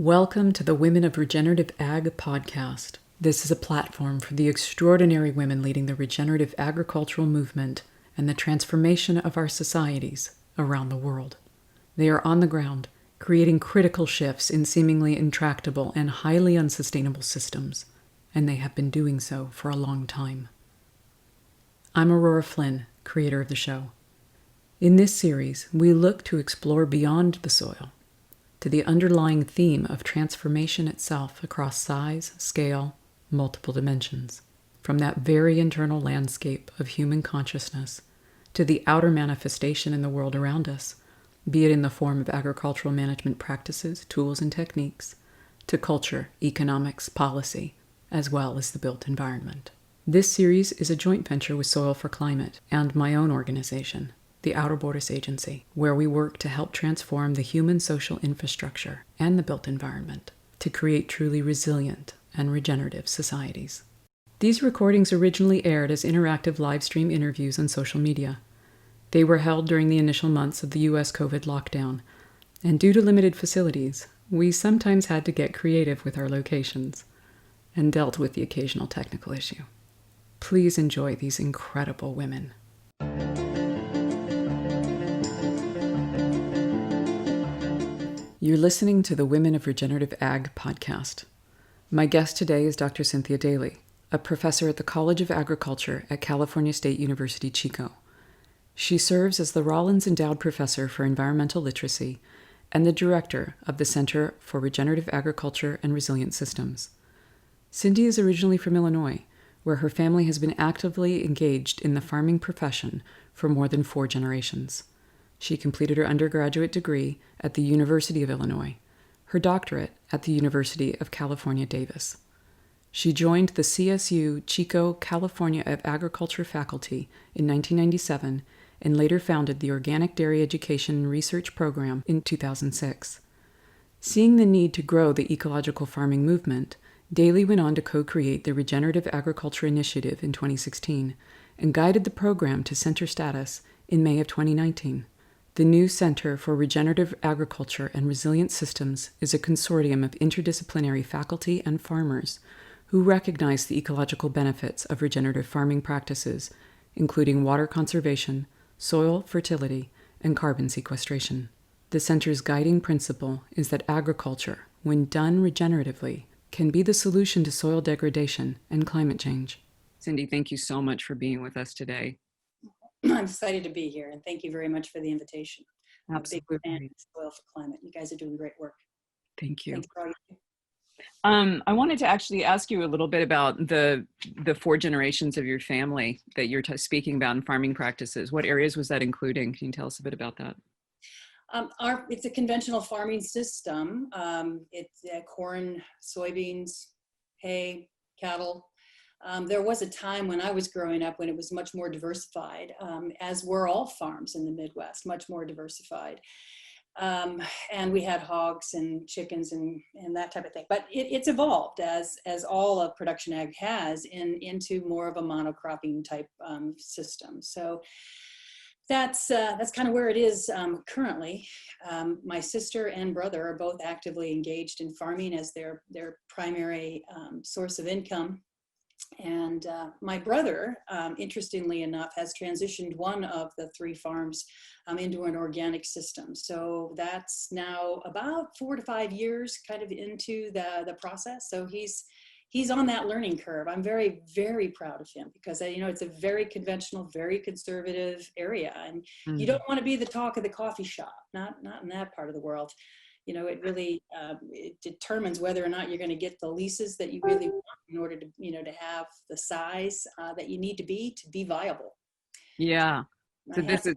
Welcome to the Women of Regenerative Ag podcast. This is a platform for the extraordinary women leading the regenerative agricultural movement and the transformation of our societies around the world. They are on the ground, creating critical shifts in seemingly intractable and highly unsustainable systems, and they have been doing so for a long time. I'm Aurora Flynn, creator of the show. In this series, we look to explore beyond the soil, to the underlying theme of transformation itself across size, scale, multiple dimensions, from that very internal landscape of human consciousness to the outer manifestation in the world around us, be it in the form of agricultural management practices, tools, and techniques, to culture, economics, policy, as well as the built environment. This series is a joint venture with Soil for Climate and my own organization, the Ouroboros Agency, where we work to help transform the human social infrastructure and the built environment to create truly resilient and regenerative societies. These recordings originally aired as interactive live stream interviews on social media. They were held during the initial months of the U.S. COVID lockdown, and due to limited facilities, we sometimes had to get creative with our locations and dealt with the occasional technical issue. Please enjoy these incredible women. You're listening to the Women of Regenerative Ag podcast. My guest today is Dr. Cynthia Daley, a professor at the College of Agriculture at California State University, Chico. She serves as the Rollins Endowed Professor for Environmental Literacy and the Director of the Center for Regenerative Agriculture and Resilient Systems. Cindy is originally from Illinois, where her family has been actively engaged in the farming profession for more than 4 generations. She completed her undergraduate degree at the University of Illinois, her doctorate at the University of California, Davis. She joined the CSU Chico California of Agriculture faculty in 1997 and later founded the Organic Dairy Education and Research Program in 2006. Seeing the need to grow the ecological farming movement, Daley went on to co-create the Regenerative Agriculture Initiative in 2016 and guided the program to center status in May of 2019. The new Center for Regenerative Agriculture and Resilient Systems is a consortium of interdisciplinary faculty and farmers who recognize the ecological benefits of regenerative farming practices, including water conservation, soil fertility, and carbon sequestration. The center's guiding principle is that agriculture, when done regeneratively, can be the solution to soil degradation and climate change. Cindy, thank you so much for being with us today. I'm excited to be here, and thank you very much for the invitation. Absolutely. I'm a big fan of Soil for Climate. You guys are doing great work. Thank you. Thanks for all you do. I wanted to actually ask you a little bit about the 4 generations of your family that you're speaking about in farming practices. What areas was that including? Can you tell us a bit about that? It's a conventional farming system. It's corn, soybeans, hay, cattle. There was a time when I was growing up when it was much more diversified, as were all farms in the Midwest, much more diversified. And we had hogs and chickens and that type of thing. But it's evolved as all of production ag has into more of a monocropping type system. So that's kind of where it is currently. My sister and brother are both actively engaged in farming as their primary source of income. And my brother, interestingly enough, has transitioned one of the 3 farms into an organic system. So that's now about 4 to 5 years kind of into the process. So he's on that learning curve. I'm very, very proud of him because, it's a very conventional, very conservative area. And you don't want to be the talk of the coffee shop, not in that part of the world. It really it determines whether or not you're going to get the leases that you really want in order to, to have the size that you need to be viable. Yeah. So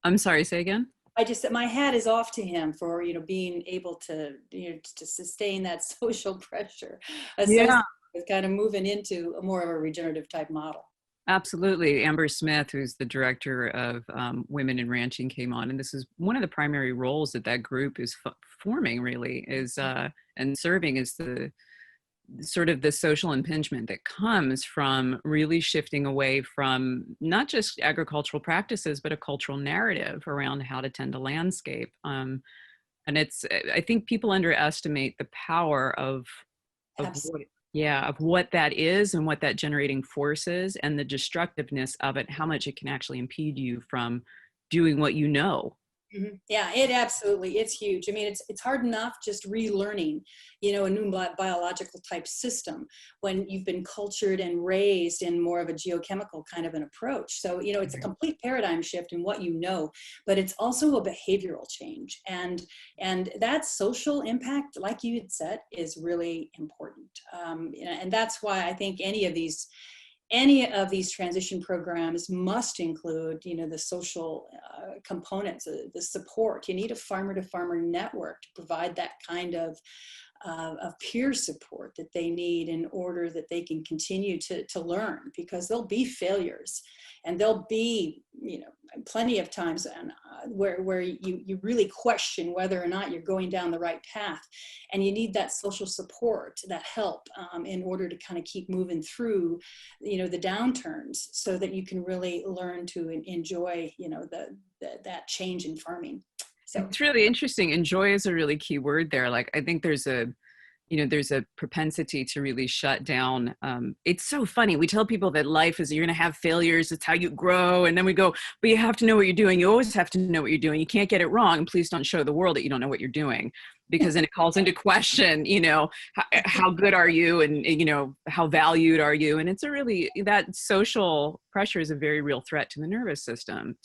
I'm sorry, say again? I just said my hat is off to him for, being able to, to sustain that social pressure. Yeah. With kind of moving into more of a regenerative type model. Absolutely. Amber Smith, who's the director of Women in Ranching, came on, and this is one of the primary roles that group is forming. Really, is and serving as the sort of the social impingement that comes from really shifting away from not just agricultural practices, but a cultural narrative around how to tend a landscape. And I think people underestimate the power of Absolutely. what, yeah, of what that is and what that generating force is and the destructiveness of it, how much it can actually impede you from doing what you know. Yeah, it absolutely, it's huge. I mean, it's hard enough just relearning, a new biological type system when you've been cultured and raised in more of a geochemical kind of an approach. So, it's a complete paradigm shift in what you know, but it's also a behavioral change. And that social impact, like you had said, is really important. And that's why I think any of these transition programs must include, the social components, the support. You need a farmer to farmer network to provide that kind of peer support that they need in order that they can continue to learn, because there'll be failures and there'll be, plenty of times where you really question whether or not you're going down the right path, and you need that social support, that help, in order to kind of keep moving through, the downturns, so that you can really learn to enjoy, that change in farming. So It's really interesting. And joy is a really key word there. Like, I think there's a propensity to really shut down. It's so funny. We tell people that life is, you're going to have failures. It's how you grow. And then we go, but you have to know what you're doing. You always have to know what you're doing. You can't get it wrong. And please don't show the world that you don't know what you're doing, because then it calls into question, how good are you? And, how valued are you? And it's that social pressure is a very real threat to the nervous system,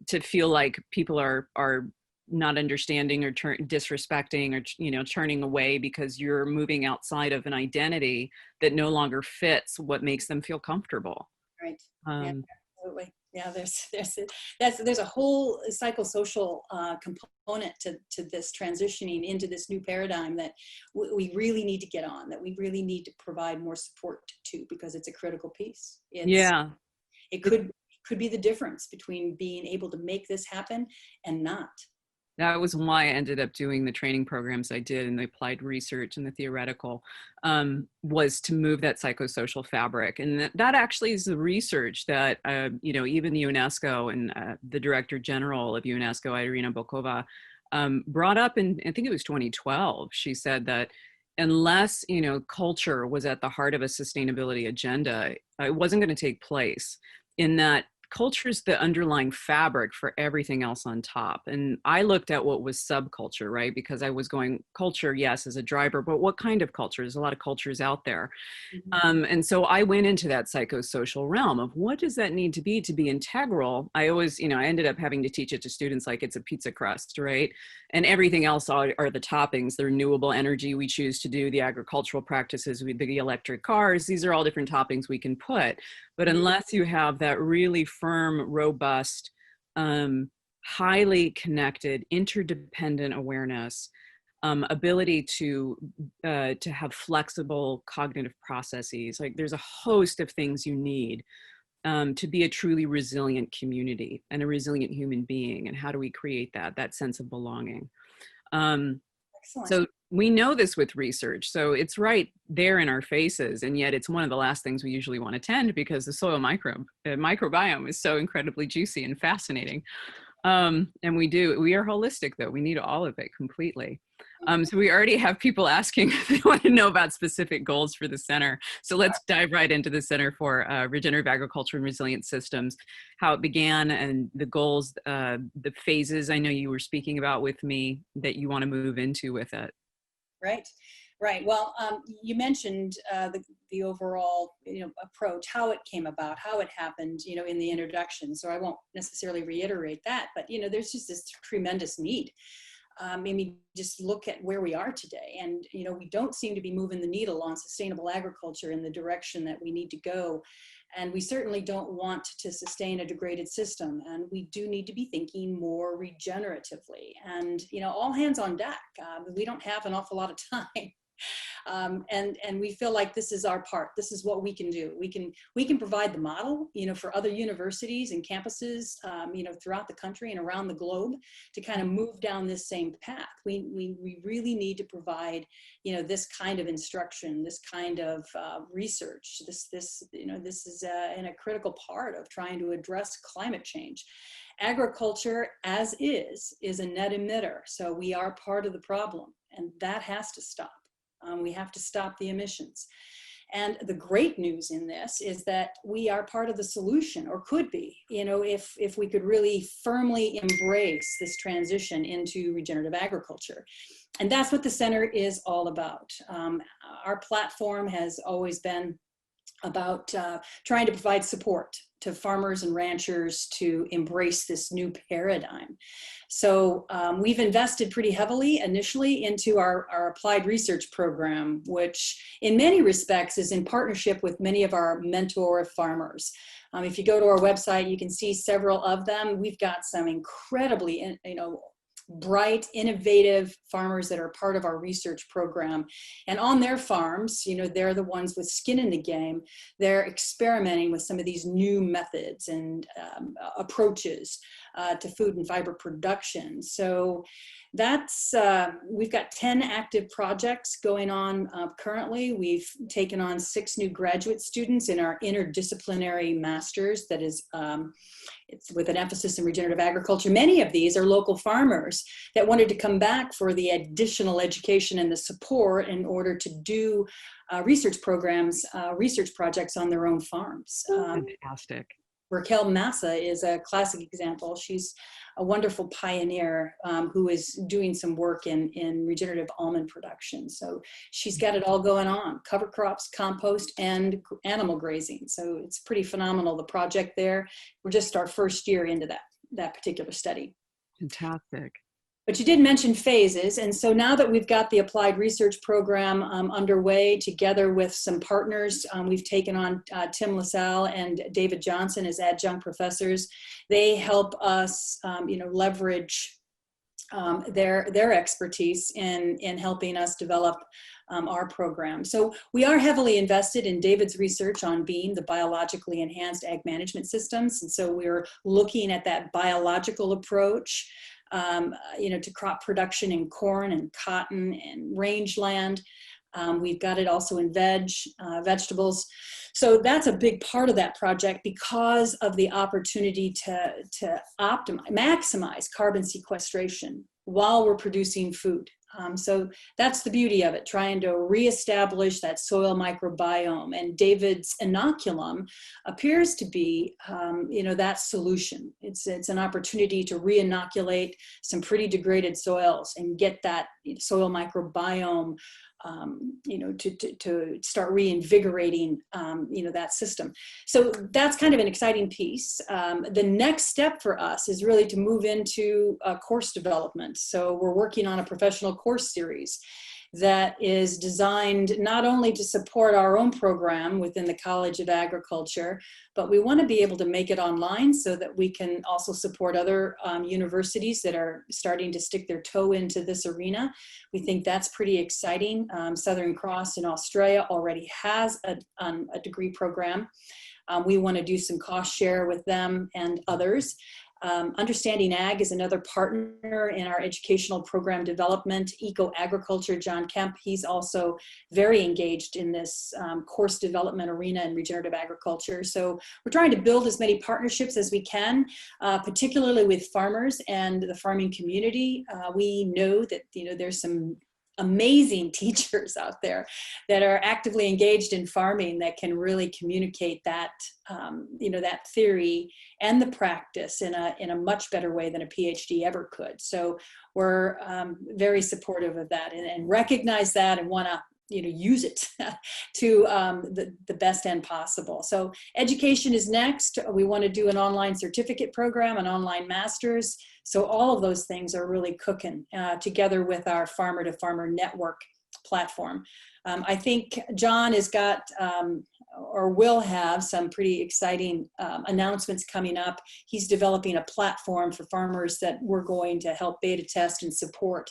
to feel like people are not understanding or disrespecting or turning away because you're moving outside of an identity that no longer fits what makes them feel comfortable. right. Yeah, Um, absolutely. Yeah, there's a whole psychosocial component to this transitioning into this new paradigm that we really need to get on, that we really need to provide more support to, because it's a critical piece. yeah. It could be the difference between being able to make this happen and not. That was why I ended up doing the training programs I did and the applied research and the theoretical, was to move that psychosocial fabric. And that actually is the research that, even the UNESCO and the Director General of UNESCO, Irina Bokova, brought up in, I think it was 2012. She said that unless, culture was at the heart of a sustainability agenda, it wasn't going to take place, in that culture is the underlying fabric for everything else on top. And I looked at what was subculture, right? Because I was going, culture, yes, as a driver, but what kind of culture? There's a lot of cultures out there. Mhm. And so I went into that psychosocial realm of what does that need to be integral. I always, I ended up having to teach it to students like it's a pizza crust, right? And everything else are the toppings, the renewable energy we choose to do, the agricultural practices, the electric cars. These are all different toppings we can put. But Mhm. unless you have that really firm, robust, highly connected, interdependent awareness, ability to have flexible cognitive processes. Like, there's a host of things you need to be a truly resilient community and a resilient human being. And how do we create that sense of belonging? Um, Excellent. so we know this with research. So it's right there in our faces. And yet it's one of the last things we usually want to tend, because the soil microbiome is so incredibly juicy and fascinating. And we are holistic though. We need all of it completely. So we already have people asking if they want to know about specific goals for the center. So let's dive right into the Center for Regenerative Agriculture and Resilient Systems, how it began and the goals, the phases I know you were speaking about with me that you want to move into with it. Right. Right. Well, you mentioned the overall, approach, how it came about, how it happened, in the introduction. So I won't necessarily reiterate that, but there's just this tremendous need. I mean, just look at where we are today, and we don't seem to be moving the needle on sustainable agriculture in the direction that we need to go. And we certainly don't want to sustain a degraded system. And we do need to be thinking more regeneratively. And all hands on deck. We don't have an awful lot of time. And we feel like this is our part. This is what we can do. We can provide the model, for other universities and campuses, throughout the country and around the globe to kind of move down this same path. We really need to provide, this kind of instruction, this kind of research. This is a critical part of trying to address climate change. Agriculture, as is a net emitter. So we are part of the problem, and that has to stop. We have to stop the emissions. And the great news in this is that we are part of the solution, or could be, if we could really firmly embrace this transition into regenerative agriculture. And that's what the center is all about. Our platform has always been about trying to provide support to farmers and ranchers to embrace this new paradigm. So we've invested pretty heavily initially into our applied research program, which in many respects is in partnership with many of our mentor farmers. If you go to our website, you can see several of them. We've got some incredibly, bright, innovative farmers that are part of our research program. And on their farms, they're the ones with skin in the game. They're experimenting with some of these new methods and approaches to food and fiber production. So that's, we've got 10 active projects going on currently. We've taken on 6 new graduate students in our interdisciplinary masters that is, it's with an emphasis in regenerative agriculture. Many of these are local farmers that wanted to come back for the additional education and the support in order to do research programs, research projects on their own farms. Fantastic. Raquel Massa is a classic example. She's a wonderful pioneer who is doing some work in regenerative almond production. So she's got it all going on: cover crops, compost, and animal grazing. So it's pretty phenomenal, the project there. We're just our first year into that particular study. Fantastic. But you did mention phases, and so now that we've got the applied research program underway together with some partners, we've taken on Tim LaSalle and David Johnson as adjunct professors. They help us, leverage their expertise in helping us develop our program. So we are heavily invested in David's research on BEAM, the biologically enhanced ag management systems, and so we're looking at that biological approach. To crop production in corn and cotton and rangeland. We've got it also in vegetables. So that's a big part of that project because of the opportunity to maximize carbon sequestration while we're producing food. So that's the beauty of it, trying to reestablish that soil microbiome. And David's inoculum appears to be, that solution. It's an opportunity to re-inoculate some pretty degraded soils and get that soil microbiome, to start reinvigorating, that system. So that's kind of an exciting piece. The next step for us is really to move into course development. So we're working on a professional course series that is designed not only to support our own program within the College of Agriculture, but we want to be able to make it online so that we can also support other universities that are starting to stick their toe into this arena. We think that's pretty exciting. Southern Cross in Australia already has a degree program. We want to do some cost share with them and others. Understanding Ag is another partner in our educational program development. Eco-agriculture, John Kemp, he's also very engaged in this course development arena in regenerative agriculture. So we're trying to build as many partnerships as we can, particularly with farmers and the farming community. We know that there's some amazing teachers out there that are actively engaged in farming that can really communicate that, that theory and the practice in a much better way than a PhD ever could. So we're very supportive of that and recognize that and want to use it to the best end possible. So education is next. We want to do an online certificate program, an online master's. So all of those things are really cooking together with our farmer to farmer network platform. I think John has got or will have some pretty exciting announcements coming up. He's developing a platform for farmers that we're going to help beta test and support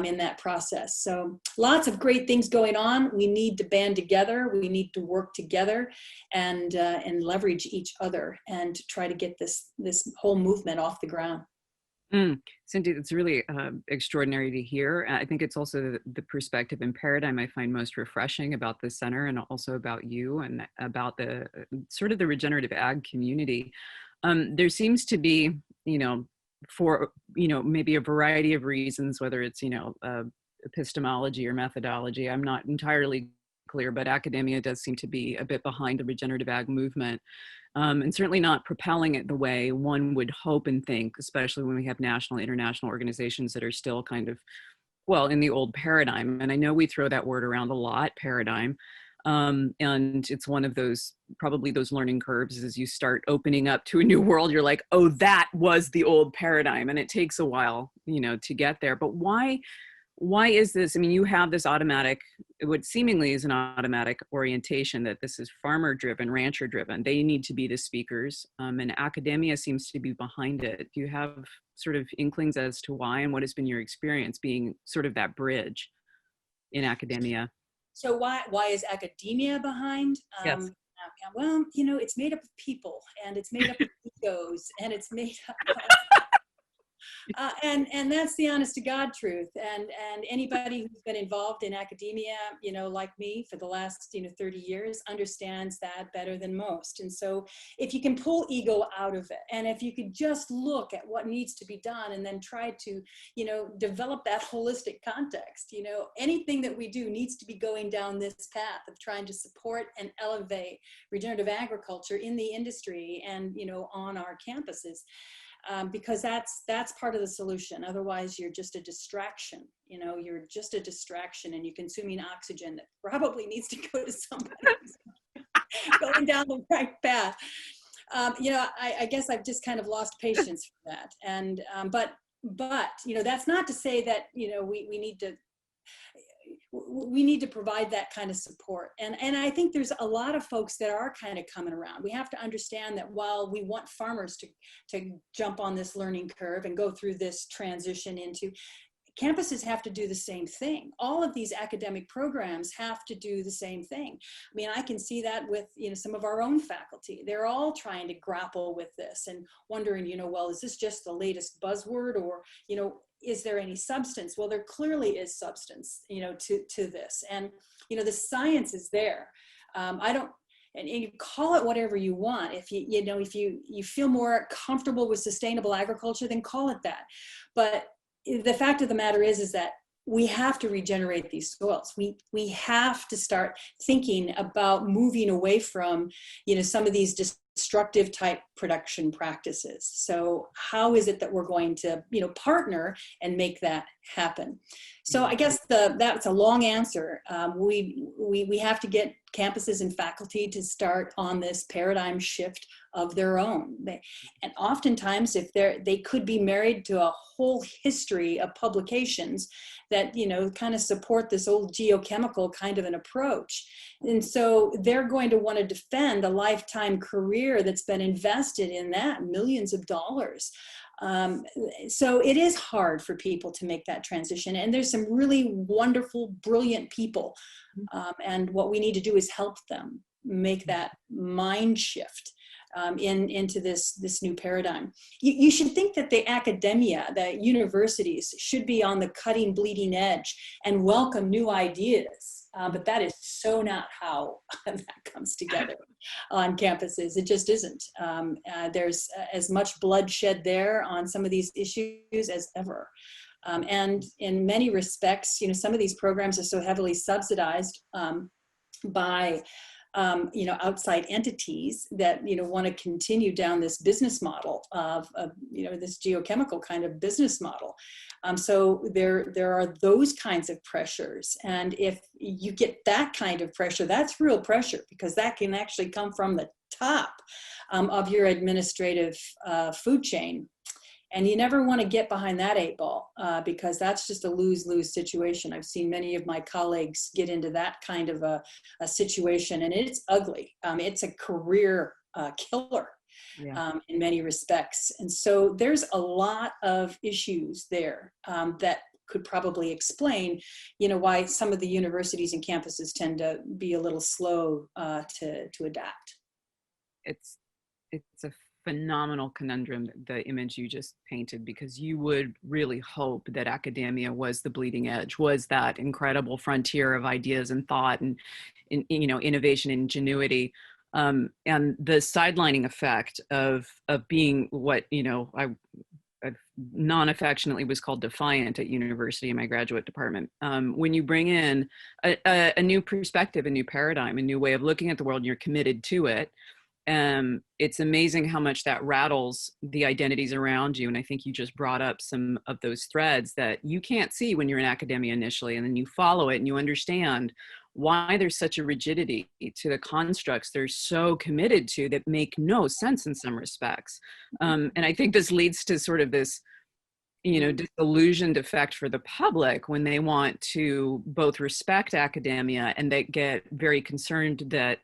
in that process. So lots of great things going on. We need to band together. We need to work together and leverage each other and try to get this whole movement off the ground. Cynthia, it's really extraordinary to hear. I think it's also the perspective and paradigm I find most refreshing about the center, and also about you, and about the sort of the regenerative ag community. There seems to be, for, maybe a variety of reasons, whether it's, epistemology or methodology, I'm not entirely clear, but academia does seem to be a bit behind the regenerative ag movement. And certainly not propelling it the way one would hope and think, especially when we have national, international organizations that are still kind of, well, in the old paradigm. And I know we throw that word around a lot, paradigm. And it's one of those, probably those learning curves as you start opening up to a new world, you're like, oh, that was the old paradigm. And it takes a while, to get there. But why is this? I mean, you have this automatic, what seemingly is an automatic orientation that this is farmer driven, rancher driven. They need to be the speakers, and academia seems to be behind it. Do you have sort of inklings as to why, and what has been your experience being sort of that bridge in academia? So why is academia behind? Yes. Well, it's made up of people, and it's made up of egos, and it's made up of and that's the honest to God truth. And anybody who's been involved in academia, like me for the last 30 years, understands that better than most. And so if you can pull ego out of it, and if you could just look at what needs to be done, and then try to develop that holistic context, anything that we do needs to be going down this path of trying to support and elevate regenerative agriculture in the industry and on our campuses. Because that's part of the solution. Otherwise, you're just a distraction. You're just a distraction, and you're consuming oxygen that probably needs to go to somebody who's going down the right path. I guess I've just kind of lost patience for that. And but that's not to say that we need to provide that kind of support. And I think there's a lot of folks that are kind of coming around. We have to understand that while we want farmers to jump on this learning curve and go through this transition into, campuses have to do the same thing. All of these academic programs have to do the same thing. I mean, I can see that with, some of our own faculty. They're all trying to grapple with this and wondering, well, is this just the latest buzzword, or, is there any substance? Well, there clearly is substance, to this. And, the science is there. And you call it whatever you want. If you feel more comfortable with sustainable agriculture, then call it that. But the fact of the matter is that we have to regenerate these soils. We have to start thinking about moving away from, some of these destructive type production practices. So how is it that we're going to, partner and make that happen? So I guess that's a long answer. We have to get campuses and faculty to start on this paradigm shift of their own. And oftentimes, if they could be married to a whole history of publications that, kind of support this old geochemical kind of an approach. And so they're going to want to defend a lifetime career that's been invested in that, millions of dollars. So it is hard for people to make that transition. And there's some really wonderful, brilliant people. And what we need to do is help them make that mind shift into this new paradigm. You should think that the academia, the universities, should be on the cutting, bleeding edge and welcome new ideas. But that is so not how that comes together on campuses. It just isn't. There's as much bloodshed there on some of these issues as ever. And in many respects, some of these programs are so heavily subsidized by outside entities that, want to continue down this business model of this geochemical kind of business model. So there are those kinds of pressures. And if you get that kind of pressure, that's real pressure, because that can actually come from the top of your administrative food chain. And you never want to get behind that 8 ball because that's just a lose-lose situation. I've seen many of my colleagues get into that kind of a situation, and it's ugly. It's a career killer in many respects. And so there's a lot of issues there that could probably explain, why some of the universities and campuses tend to be a little slow to adapt. It's a phenomenal conundrum, the image you just painted, because you would really hope that academia was the bleeding edge, was that incredible frontier of ideas and thought and innovation and ingenuity. And the sidelining effect of being what I non-affectionately was called defiant at university in my graduate department. When you bring in a new perspective, a new paradigm, a new way of looking at the world, and you're committed to it, it's amazing how much that rattles the identities around you. And I think you just brought up some of those threads that you can't see when you're in academia initially, and then you follow it and you understand why there's such a rigidity to the constructs they're so committed to that make no sense in some respects. And I think this leads to sort of this, disillusioned effect for the public when they want to both respect academia and they get very concerned that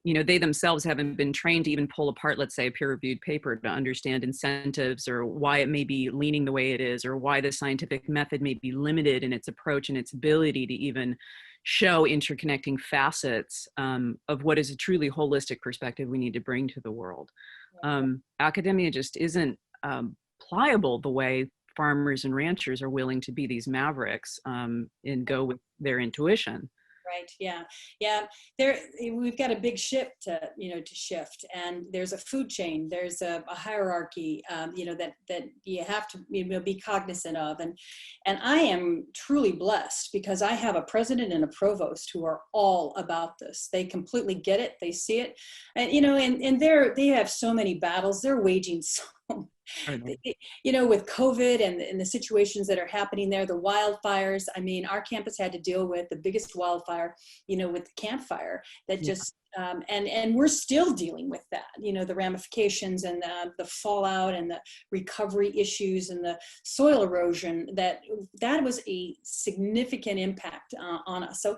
they themselves haven't been trained to even pull apart, let's say, a peer-reviewed paper to understand incentives or why it may be leaning the way it is, or why the scientific method may be limited in its approach and its ability to even show interconnecting facets of what is a truly holistic perspective we need to bring to the world. Academia just isn't pliable the way farmers and ranchers are willing to be these mavericks and go with their intuition. Right. Yeah. We've got a big ship to shift, and there's a food chain. There's a hierarchy, that you have to, be cognizant of. And I am truly blessed because I have a president and a provost who are all about this. They completely get it. They see it. And, and they have so many battles they're waging. With COVID and the situations that are happening there, the wildfires. I mean, our campus had to deal with the biggest wildfire, with the campfire that just, and we're still dealing with that, the ramifications and the fallout and the recovery issues and the soil erosion, that was a significant impact on us. So,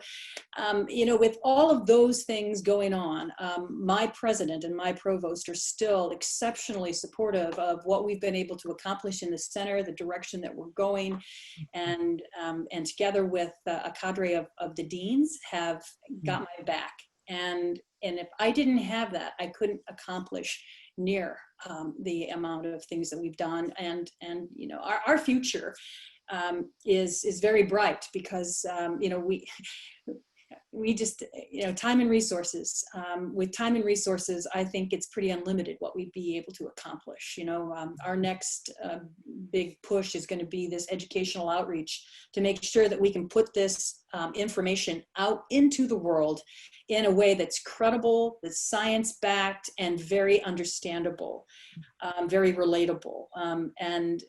with all of those things going on, my president and my provost are still exceptionally supportive of what we've been able to accomplish in the center, the direction that we're going, and together with a cadre of the deans have got my back. And if I didn't have that, I couldn't accomplish near the amount of things that we've done. And our future is very bright because we just, time and resources. With time and resources, I think it's pretty unlimited what we'd be able to accomplish. Our next big push is going to be this educational outreach to make sure that we can put this information out into the world in a way that's credible, that's science-backed, and very understandable, very relatable. And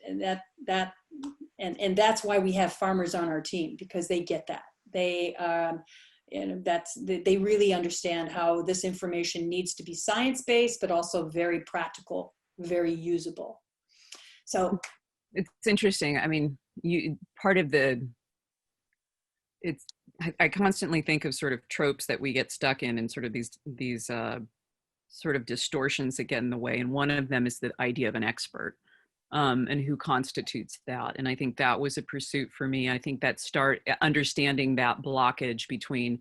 that's why we have farmers on our team, because they get that. They really understand how this information needs to be science-based, but also very practical, very usable. So it's interesting. I mean, I constantly think of sort of tropes that we get stuck in and sort of these sort of distortions that get in the way. And one of them is the idea of an expert. And who constitutes that. And I think that was a pursuit for me. I think that understanding that blockage between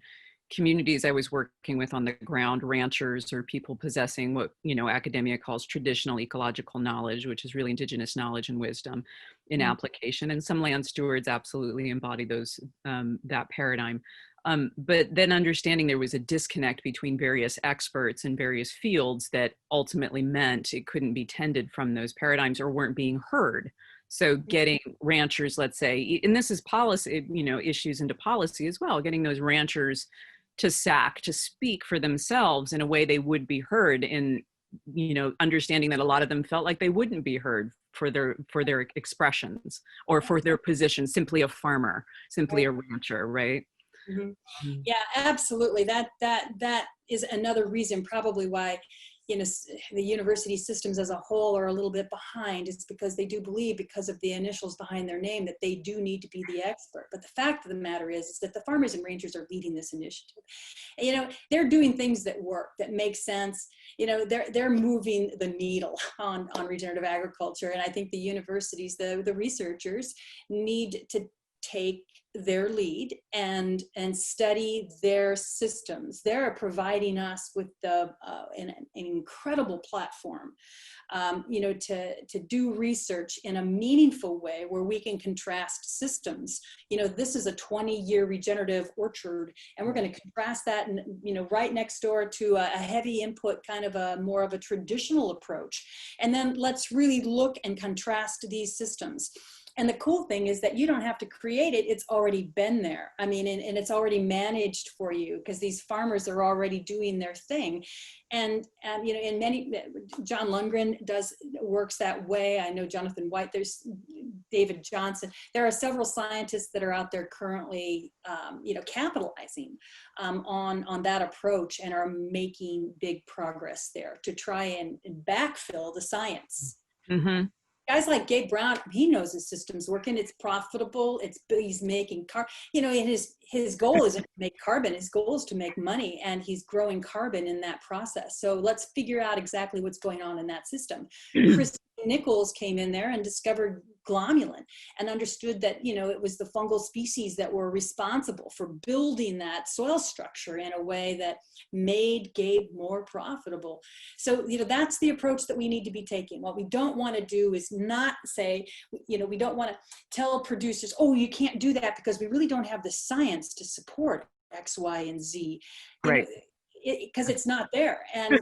communities I was working with on the ground, ranchers or people possessing what, academia calls traditional ecological knowledge, which is really indigenous knowledge and wisdom in application. And some land stewards absolutely embody that paradigm. But then understanding there was a disconnect between various experts in various fields that ultimately meant it couldn't be tended from those paradigms or weren't being heard. So getting ranchers, let's say, and this is policy, issues into policy as well, getting those ranchers to speak for themselves in a way they would be heard, in, understanding that a lot of them felt like they wouldn't be heard for their expressions or for their position, simply a farmer, simply a rancher, right? Mm-hmm. Yeah, absolutely. That is another reason probably why, the university systems as a whole are a little bit behind. It's because they do believe, because of the initials behind their name, that they do need to be the expert. But the fact of the matter is that the farmers and rangers are leading this initiative. They're doing things that work, that make sense. They're moving the needle on regenerative agriculture. And I think the universities, the researchers, need to take their lead and study their systems. They're providing us with an incredible platform, to do research in a meaningful way where we can contrast systems. This is a 20-year regenerative orchard, and we're going to contrast that, and right next door to a heavy input, kind of more of a traditional approach. And then let's really look and contrast these systems. And the cool thing is that you don't have to create it. It's already been there. I mean, and it's already managed for you, because these farmers are already doing their thing. And in many, John Lundgren works that way. I know Jonathan White, there's David Johnson. There are several scientists that are out there currently, capitalizing on that approach, and are making big progress there to try and backfill the science. Mm-hmm. Guys like Gabe Brown, he knows his system's working. It's profitable. He's making and his goal isn't to make carbon. His goal is to make money, and he's growing carbon in that process. So let's figure out exactly what's going on in that system. Chris Nichols came in there and discovered glomalin, and understood that it was the fungal species that were responsible for building that soil structure in a way that made Gabe more profitable. So that's the approach that we need to be taking. What we don't want to do is not say, we don't want to tell producers, oh, you can't do that because we really don't have the science to support X, Y, and Z. Right. Because it's not there. And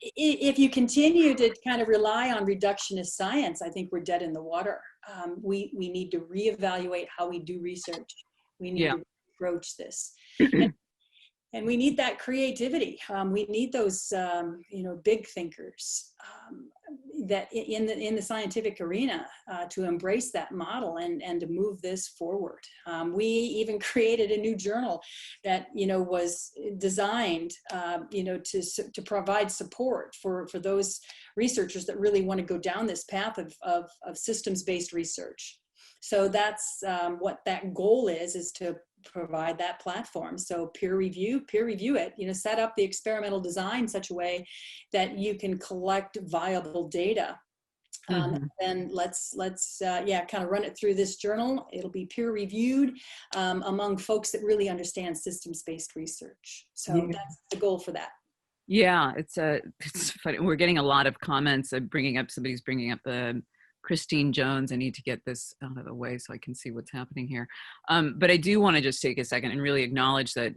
if you continue to kind of rely on reductionist science, I think we're dead in the water. We need to reevaluate how we do research. We need to approach this. And we need that creativity. We need those, big thinkers that in the scientific arena to embrace that model and to move this forward. We even created a new journal that was designed, to provide support for those researchers that really want to go down this path of systems-based research. So that's what that goal is to provide that platform. So peer review it, set up the experimental design in such a way that you can collect viable data. Then let's kind of run it through this journal. It'll be peer reviewed among folks that really understand systems-based research. So that's the goal for that. Yeah, it's funny. We're getting a lot of comments. Somebody's bringing up Christine Jones. I need to get this out of the way so I can see what's happening here. But I do want to just take a second and really acknowledge that,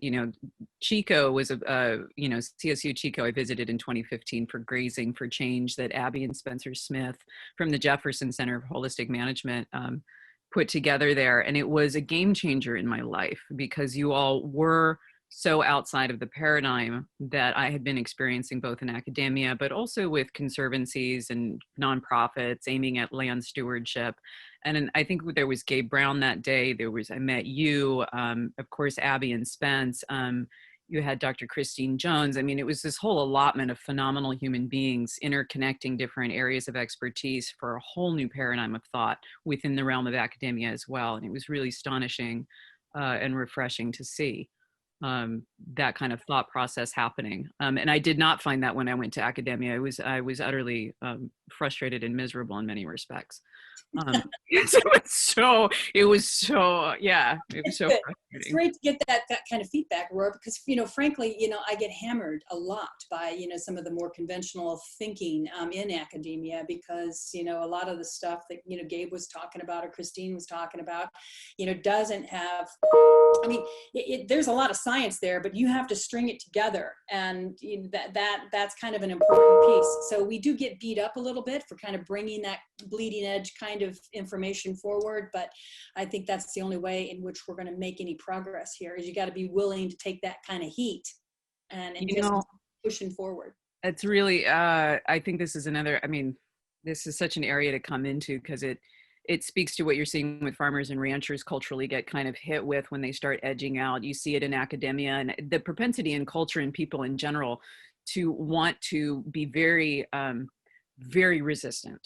Chico was CSU Chico I visited in 2015 for Grazing for Change, that Abby and Spencer Smith from the Jefferson Center of Holistic Management put together there. And it was a game changer in my life, because you all were so outside of the paradigm that I had been experiencing, both in academia, but also with conservancies and nonprofits aiming at land stewardship. And I think there was Gabe Brown that day. I met you, of course, Abby and Spence. You had Dr. Christine Jones. I mean, it was this whole allotment of phenomenal human beings interconnecting different areas of expertise for a whole new paradigm of thought within the realm of academia as well. And it was really astonishing and refreshing to see that kind of thought process happening. And I did not find that when I went to academia. I was utterly frustrated and miserable in many respects. It was so frustrating. It's great to get that kind of feedback, Roy, because frankly, I get hammered a lot by some of the more conventional thinking in academia, because a lot of the stuff that Gabe was talking about or Christine was talking about doesn't have, I mean, there's a lot of science there, but you have to string it together, and that's kind of an important piece. So we do get beat up a little bit for kind of bringing that bleeding edge kind of information forward, but I think that's the only way in which we're going to make any progress here. Is you got to be willing to take that kind of heat and just pushing forward. It's really I think this is this is such an area to come into, because it speaks to what you're seeing with farmers and ranchers culturally get kind of hit with when they start edging out. You see it in academia, and the propensity in culture and people in general to want to be very, very resistant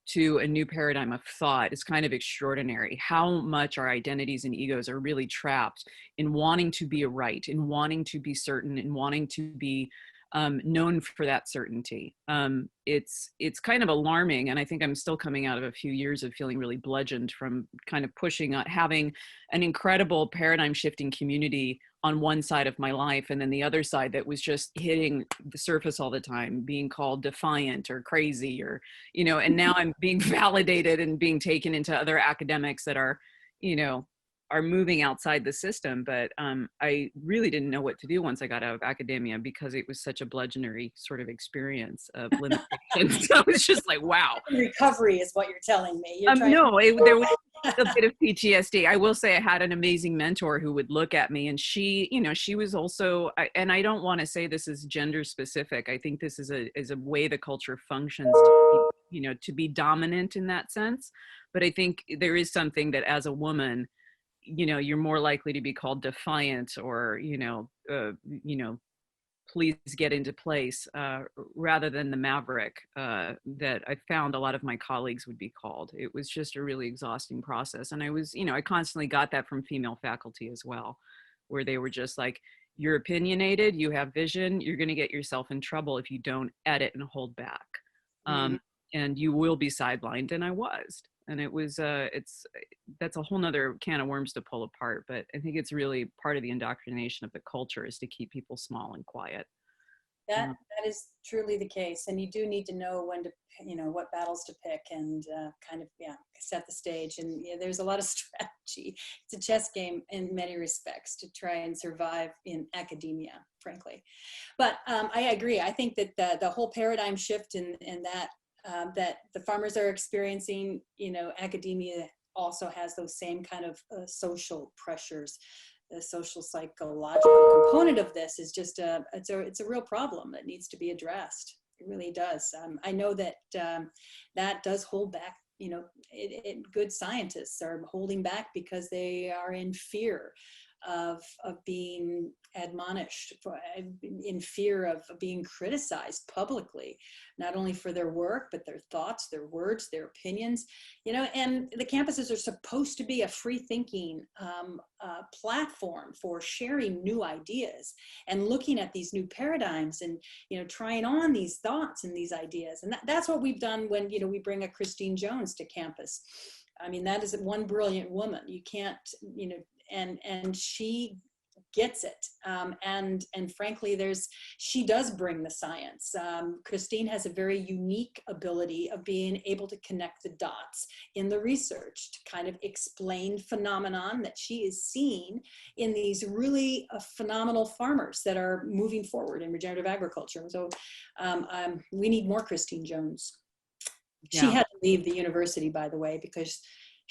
to a new paradigm of thought is kind of extraordinary. How much our identities and egos are really trapped in wanting to be right, in wanting to be certain, in wanting to be known for that certainty. It's kind of alarming, and I think I'm still coming out of a few years of feeling really bludgeoned from kind of pushing on having an incredible paradigm shifting community on one side of my life, and then the other side that was just hitting the surface all the time, being called defiant or crazy, or, you know, and now I'm being validated and being taken into other academics that are, you know, are moving outside the system. But I really didn't know what to do once I got out of academia, because it was such a bludgeonery sort of experience of limitations. So it's just like, wow. Recovery is what you're telling me. You're trying No, there was a bit of PTSD. I will say I had an amazing mentor who would look at me, and she, you know, she was also, and I don't want to say this is gender specific. I think this is a way the culture functions to be, you know, to be dominant in that sense. But I think there is something that as a woman, you know, you're more likely to be called defiant, or, you know, please get into place, rather than the maverick that I found a lot of my colleagues would be called. It was just a really exhausting process. And I was, you know, I constantly got that from female faculty as well, where they were just like, you're opinionated, you have vision, you're going to get yourself in trouble if you don't edit and hold back. And you will be sidelined. And I was. And it was, that's a whole nother can of worms to pull apart. But I think it's really part of the indoctrination of the culture is to keep people small and quiet. That is truly the case. And you do need to know when to, you know, what battles to pick, and kind of, set the stage. And there's a lot of strategy. It's a chess game in many respects to try and survive in academia, frankly. But I agree. I think that the whole paradigm shift in that, that the farmers are experiencing, you know, academia also has those same kind of social pressures. The social psychological component of this is just it's a real problem that needs to be addressed. It really does. I know that that does hold back, you know, good scientists are holding back because they are in fear of being admonished, in fear of being criticized publicly, not only for their work, but their thoughts, their words, their opinions, you know. And the campuses are supposed to be a free thinking platform for sharing new ideas and looking at these new paradigms, and, you know, trying on these thoughts and these ideas. And that's what we've done when, you know, we bring a Christine Jones to campus. I mean, that is one brilliant woman. You can't, you know, and she gets it. And frankly, she does bring the science. Christine has a very unique ability of being able to connect the dots in the research to kind of explain phenomenon that she is seeing in these really phenomenal farmers that are moving forward in regenerative agriculture. So we need more Christine Jones. She had to leave the university, by the way, because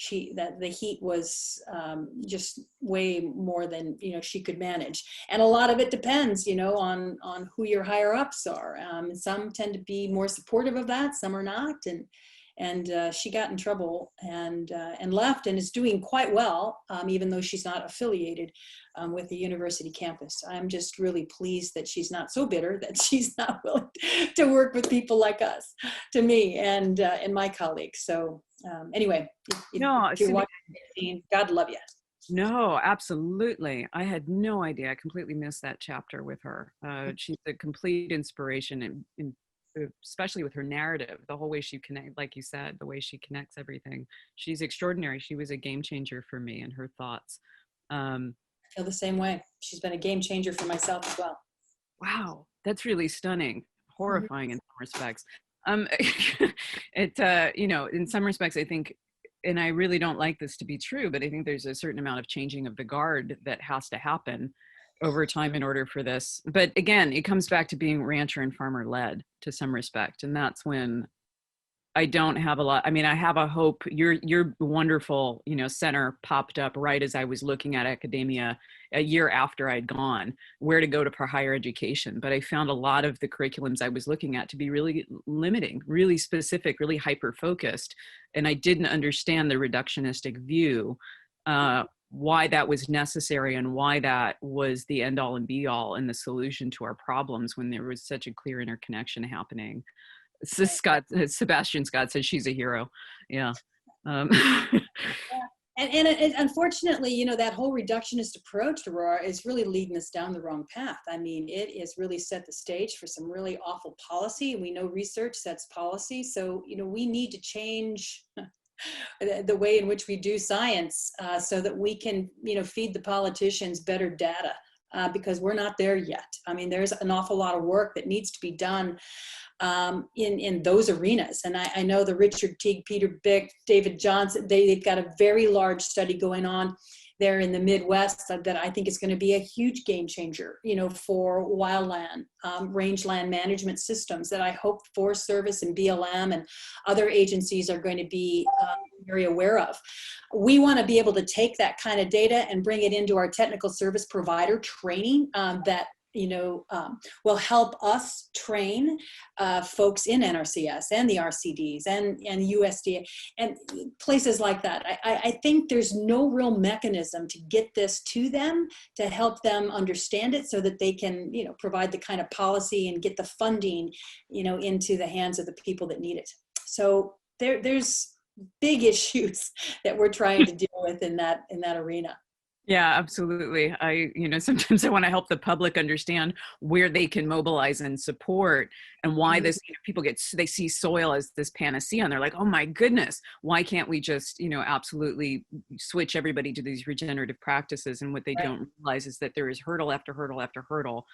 the heat was just way more than, you know, she could manage. And a lot of it depends, you know, on who your higher ups are. Some tend to be more supportive of that, some are not. And she got in trouble and left, and is doing quite well, even though she's not affiliated with the university campus. I'm just really pleased that she's not so bitter that she's not willing to work with people like us, to me and my colleagues. So anyway, if you're watching, God love you. No, absolutely. I had no idea. I completely missed that chapter with her. She's a complete inspiration, especially with her narrative, the whole way she connects, like you said, the way she connects everything. She's extraordinary. She was a game changer for me and her thoughts. I feel the same way. She's been a game changer for myself as well. Wow, that's really stunning, horrifying in some respects. You know, in some respects, I think, and I really don't like this to be true, but I think there's a certain amount of changing of the guard that has to happen over time in order for this. But again, it comes back to being rancher and farmer led to some respect. And that's when I don't have a lot. I mean, I have a hope. Your wonderful, you know, center popped up right as I was looking at academia a year after I'd gone, where to go for higher education. But I found a lot of the curriculums I was looking at to be really limiting, really specific, really hyper-focused. And I didn't understand the reductionistic view why that was necessary and why that was the end all and be all and the solution to our problems when there was such a clear interconnection happening. So Sebastian Scott says she's a hero. Yeah. Yeah. And unfortunately, that whole reductionist approach, Aurora, is really leading us down the wrong path. I mean, it has really set the stage for some really awful policy. We know research sets policy. So, we need to change the way in which we do science so that we can, feed the politicians better data because we're not there yet. I mean, there's an awful lot of work that needs to be done in those arenas. And I know the Richard Teague, Peter Bick, David Johnson, they've got a very large study going on there in the Midwest that I think is going to be a huge game changer, for wildland, rangeland management systems that I hope Forest Service and BLM and other agencies are going to be very aware of. We want to be able to take that kind of data and bring it into our technical service provider training that will help us train folks in NRCS and the RCDs and USDA and places like that. I think there's no real mechanism to get this to them to help them understand it so that they can, provide the kind of policy and get the funding, into the hands of the people that need it. So there's big issues that we're trying to deal with in that arena. Yeah, absolutely. Sometimes I want to help the public understand where they can mobilize and support and why this, people they see soil as this panacea and they're like, oh my goodness, why can't we just, absolutely switch everybody to these regenerative practices? And what they don't realize is that there is hurdle after hurdle after hurdle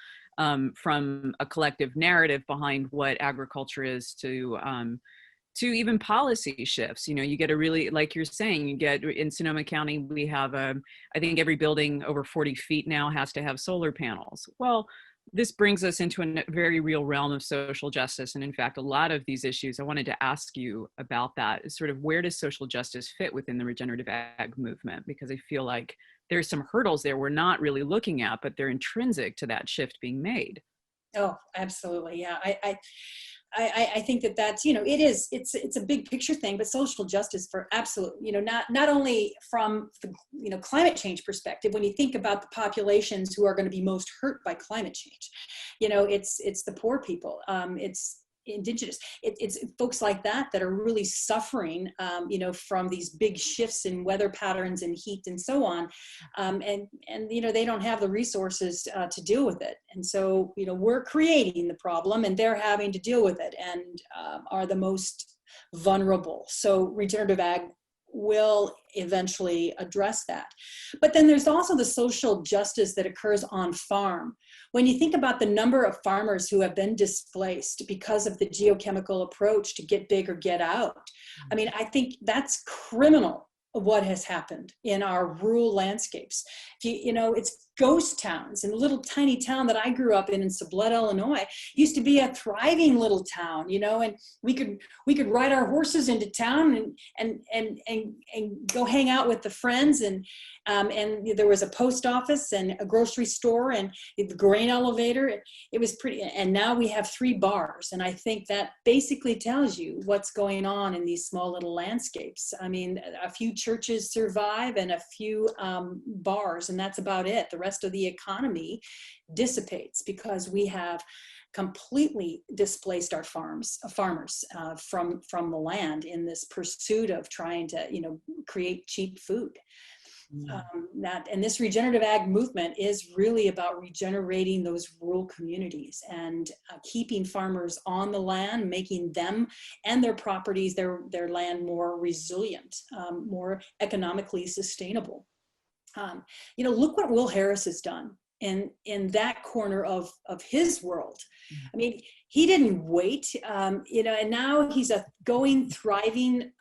from a collective narrative behind what agriculture is to even policy shifts. You get a really, like you're saying, you get in Sonoma County, we have, I think every building over 40 feet now has to have solar panels. Well, this brings us into a very real realm of social justice. And in fact, a lot of these issues, I wanted to ask you about that, is sort of where does social justice fit within the regenerative ag movement? Because I feel like there's some hurdles there we're not really looking at, but they're intrinsic to that shift being made. Oh, absolutely. Yeah. I think that's, it's a big picture thing, but social justice for absolute, not only from the, climate change perspective, when you think about the populations who are going to be most hurt by climate change, it's the poor people, it's indigenous, it's folks like that are really suffering, from these big shifts in weather patterns and heat and so on. And they don't have the resources to deal with it. And so, we're creating the problem and they're having to deal with it and are the most vulnerable. So regenerative ag will eventually address that. But then there's also the social justice that occurs on farm. When you think about the number of farmers who have been displaced because of the geochemical approach to get big or get out, I mean, I think that's criminal what has happened in our rural landscapes. It's ghost towns. In a little tiny town that I grew up in Sublette, Illinois, used to be a thriving little town, and we could ride our horses into town and go hang out with the friends, and there was a post office and a grocery store and the grain elevator. It was pretty, and now we have 3 bars, and I think that basically tells you what's going on in these small little landscapes. I mean, a few churches survive and a few bars, and that's about it. The rest of the economy dissipates because we have completely displaced our farmers from the land in this pursuit of trying to create cheap food. And this regenerative ag movement is really about regenerating those rural communities and keeping farmers on the land, making them and their properties, their land more resilient, more economically sustainable. Look what Will Harris has done in that corner of his world. I mean, he didn't wait, and now he's a thriving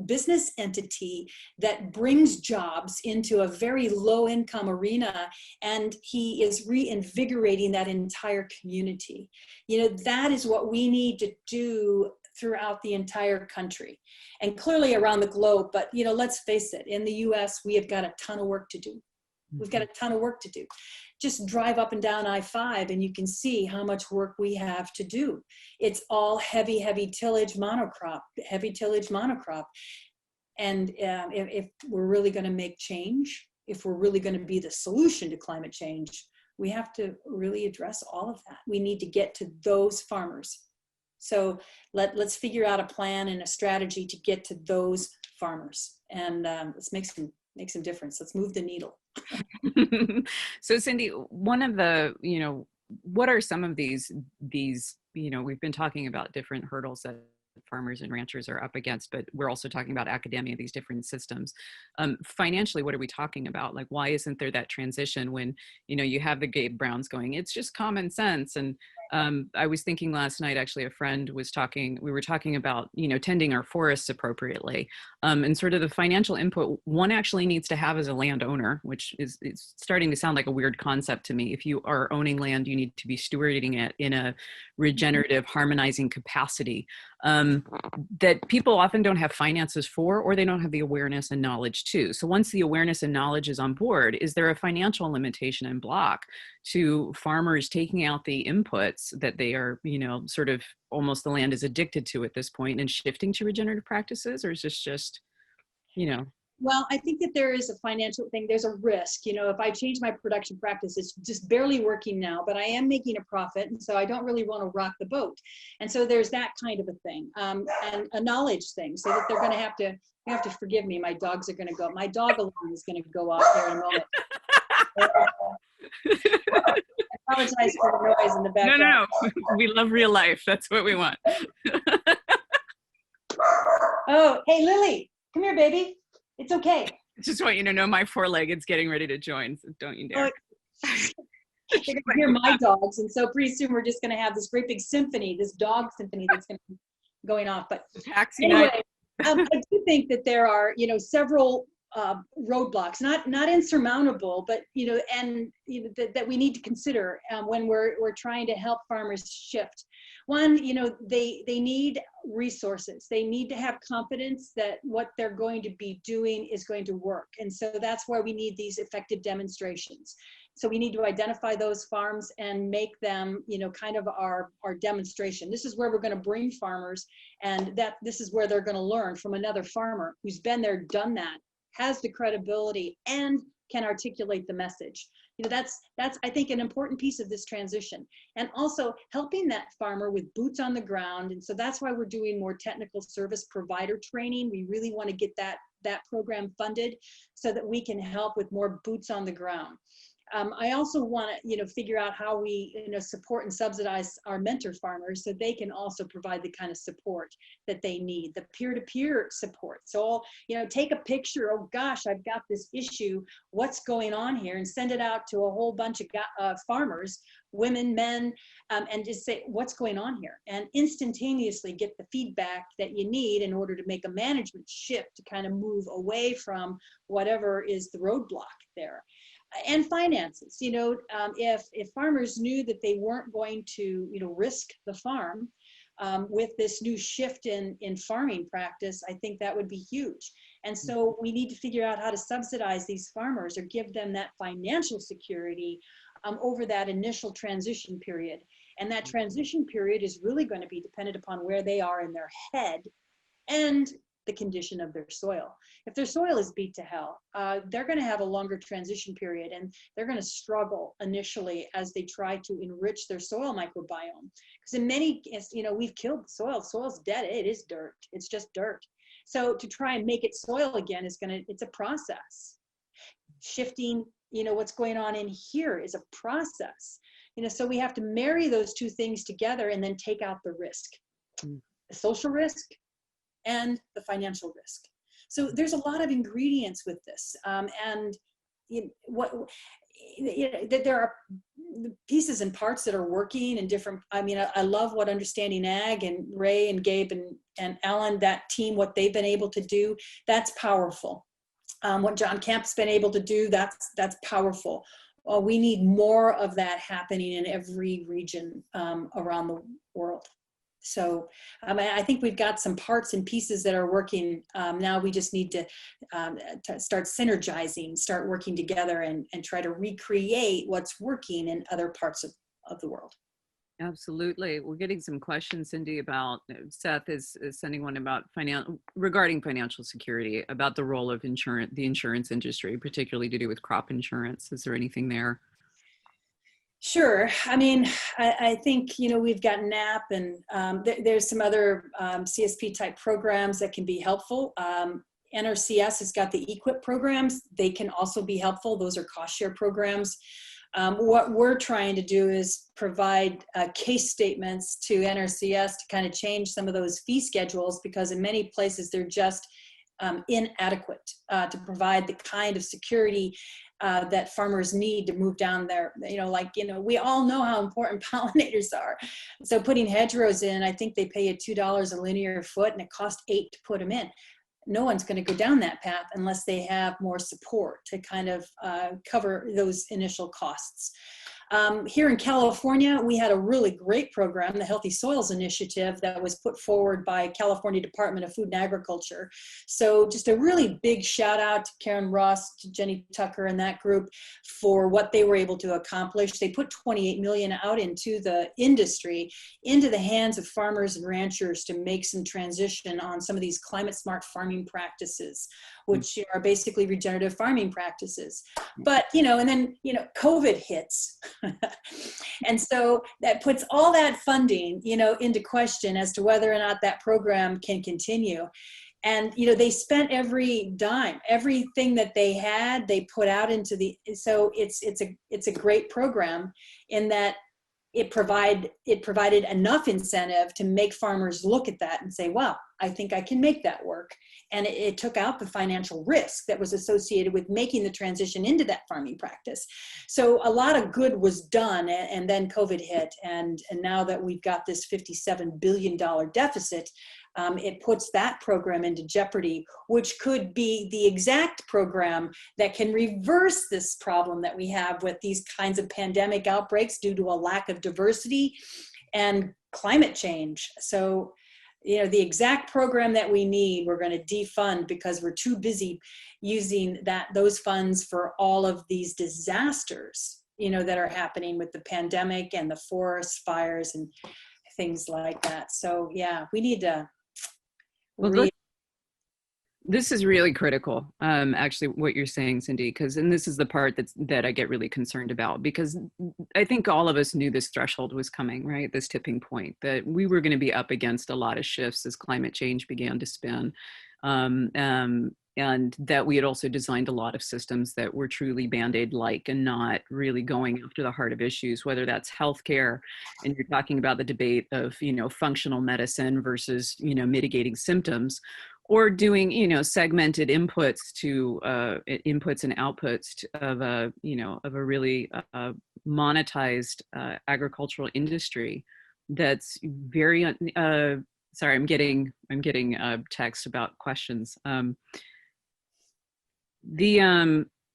business entity that brings jobs into a very low income arena, and he is reinvigorating that entire community. That is what we need to do throughout the entire country and clearly around the globe. But, let's face it, in the US, we have got a ton of work to do. We've got a ton of work to do. Just drive up and down I-5 and you can see how much work we have to do. It's all heavy tillage monocrop. And if we're really going to make change, if we're really going to be the solution to climate change, we have to really address all of that. We need to get to those farmers. So let's figure out a plan and a strategy to get to those farmers, and let's make some difference. Let's move the needle. So Cindy, one of the, what are some of these, we've been talking about different hurdles that farmers and ranchers are up against, but we're also talking about academia, these different systems. Financially, what are we talking about? Like, why isn't there that transition when, you have the Gabe Browns going, it's just common sense. And I was thinking last night, actually, a friend was talking, we were talking about, tending our forests appropriately, and sort of the financial input one actually needs to have as a landowner, which is starting to sound like a weird concept to me. If you are owning land, you need to be stewarding it in a regenerative, harmonizing capacity. That people often don't have finances for, or they don't have the awareness and knowledge to. So once the awareness and knowledge is on board, is there a financial limitation and block to farmers taking out the inputs that they are, sort of almost the land is addicted to at this point and shifting to regenerative practices? Or is this just, Well, I think that there is a financial thing. There's a risk. If I change my production practice, it's just barely working now, but I am making a profit. And so I don't really want to rock the boat. And so there's that kind of a thing, and a knowledge thing, so that they're going to have to, you have to forgive me. My dogs are going to go, my dog alarm is going to go off here in a moment. I apologize for the noise in the background. No. We love real life. That's what we want. Oh, hey, Lily, come here, baby. It's okay. I just want you to know my four-legged's getting ready to join, so don't you dare. You're going to hear my dogs, and so pretty soon we're just going to have this great big symphony, this dog symphony that's going to be going off. But anyway, I do think that there are, several roadblocks, not insurmountable, but that we need to consider when we're trying to help farmers shift. One, they need resources. They need to have confidence that what they're going to be doing is going to work. And so that's where we need these effective demonstrations. So we need to identify those farms and make them, kind of our demonstration. This is where we're going to bring farmers, and this is where they're going to learn from another farmer who's been there, done that, has the credibility, and can articulate the message. That's I think an important piece of this transition, and also helping that farmer with boots on the ground. And so that's why we're doing more technical service provider training. We really want to get that program funded so that we can help with more boots on the ground. I also want to, figure out how we, support and subsidize our mentor farmers so they can also provide the kind of support that they need, the peer-to-peer support. So, take a picture, oh gosh, I've got this issue, what's going on here, and send it out to a whole bunch of farmers, women, men, and just say, what's going on here? And instantaneously get the feedback that you need in order to make a management shift to kind of move away from whatever is the roadblock there. And finances, if farmers knew that they weren't going to, risk the farm with this new shift in farming practice, I think that would be huge. And so we need to figure out how to subsidize these farmers or give them that financial security over that initial transition period. And that transition period is really going to be dependent upon where they are in their head and the condition of their soil. If their soil is beat to hell, they're going to have a longer transition period, and they're going to struggle initially as they try to enrich their soil microbiome. Because in many, we've killed the soil. Soil's dead. It is dirt. It's just dirt. So to try and make it soil again it's a process. Shifting, what's going on in here is a process. So we have to marry those two things together and then take out the risk, the social risk and the financial risk. So there's a lot of ingredients with this, and there are pieces and parts that are working in different. I love what Understanding Ag and Ray and Gabe and Alan, that team, what they've been able to do. That's powerful. What John Camp's been able to do, that's powerful. We need more of that happening in every region around the world. So I think we've got some parts and pieces that are working. Now we just need to start synergizing, start working together and try to recreate what's working in other parts of the world. Absolutely. We're getting some questions, Cindy, about Seth is sending one about regarding financial security, about the role of the insurance industry, particularly to do with crop insurance. Is there anything there? Sure. I mean, I think, we've got NAP and there's some other CSP type programs that can be helpful. NRCS has got the EQIP programs. They can also be helpful. Those are cost share programs. What we're trying to do is provide case statements to NRCS to kind of change some of those fee schedules, because in many places they're just inadequate to provide the kind of security that farmers need to move down there. We all know how important pollinators are. So putting hedgerows in, I think they pay you $2 a linear foot and it costs $8 to put them in. No one's going to go down that path unless they have more support to kind of cover those initial costs. Here in California, we had a really great program, the Healthy Soils Initiative, that was put forward by California Department of Food and Agriculture. So just a really big shout out to Karen Ross, to Jenny Tucker and that group for what they were able to accomplish. They put 28 million out into the industry, into the hands of farmers and ranchers to make some transition on some of these climate smart farming practices, which are basically regenerative farming practices. But, and then, COVID hits. And so that puts all that funding, into question as to whether or not that program can continue. And, they spent every dime, everything that they had, they put out into so it's a great program in that it provided enough incentive to make farmers look at that and say, wow, I think I can make that work. And it took out the financial risk that was associated with making the transition into that farming practice. So a lot of good was done, and then COVID hit. And now that we've got this $57 billion deficit, it puts that program into jeopardy, which could be the exact program that can reverse this problem that we have with these kinds of pandemic outbreaks due to a lack of diversity and climate change. So, the exact program that we need, we're going to defund because we're too busy using those funds for all of these disasters, that are happening with the pandemic and the forest fires and things like that. So yeah, we need to This is really critical, actually, what you're saying, Cindy, and this is the part that I get really concerned about, because I think all of us knew this threshold was coming, right? This tipping point, that we were going to be up against a lot of shifts as climate change began to spin. And that we had also designed a lot of systems that were truly Band-Aid-like and not really going after the heart of issues, whether that's healthcare, and you're talking about the debate of, functional medicine versus, mitigating symptoms, or doing, segmented inputs to inputs and outputs of a really monetized agricultural industry that's very, sorry, I'm getting text about questions.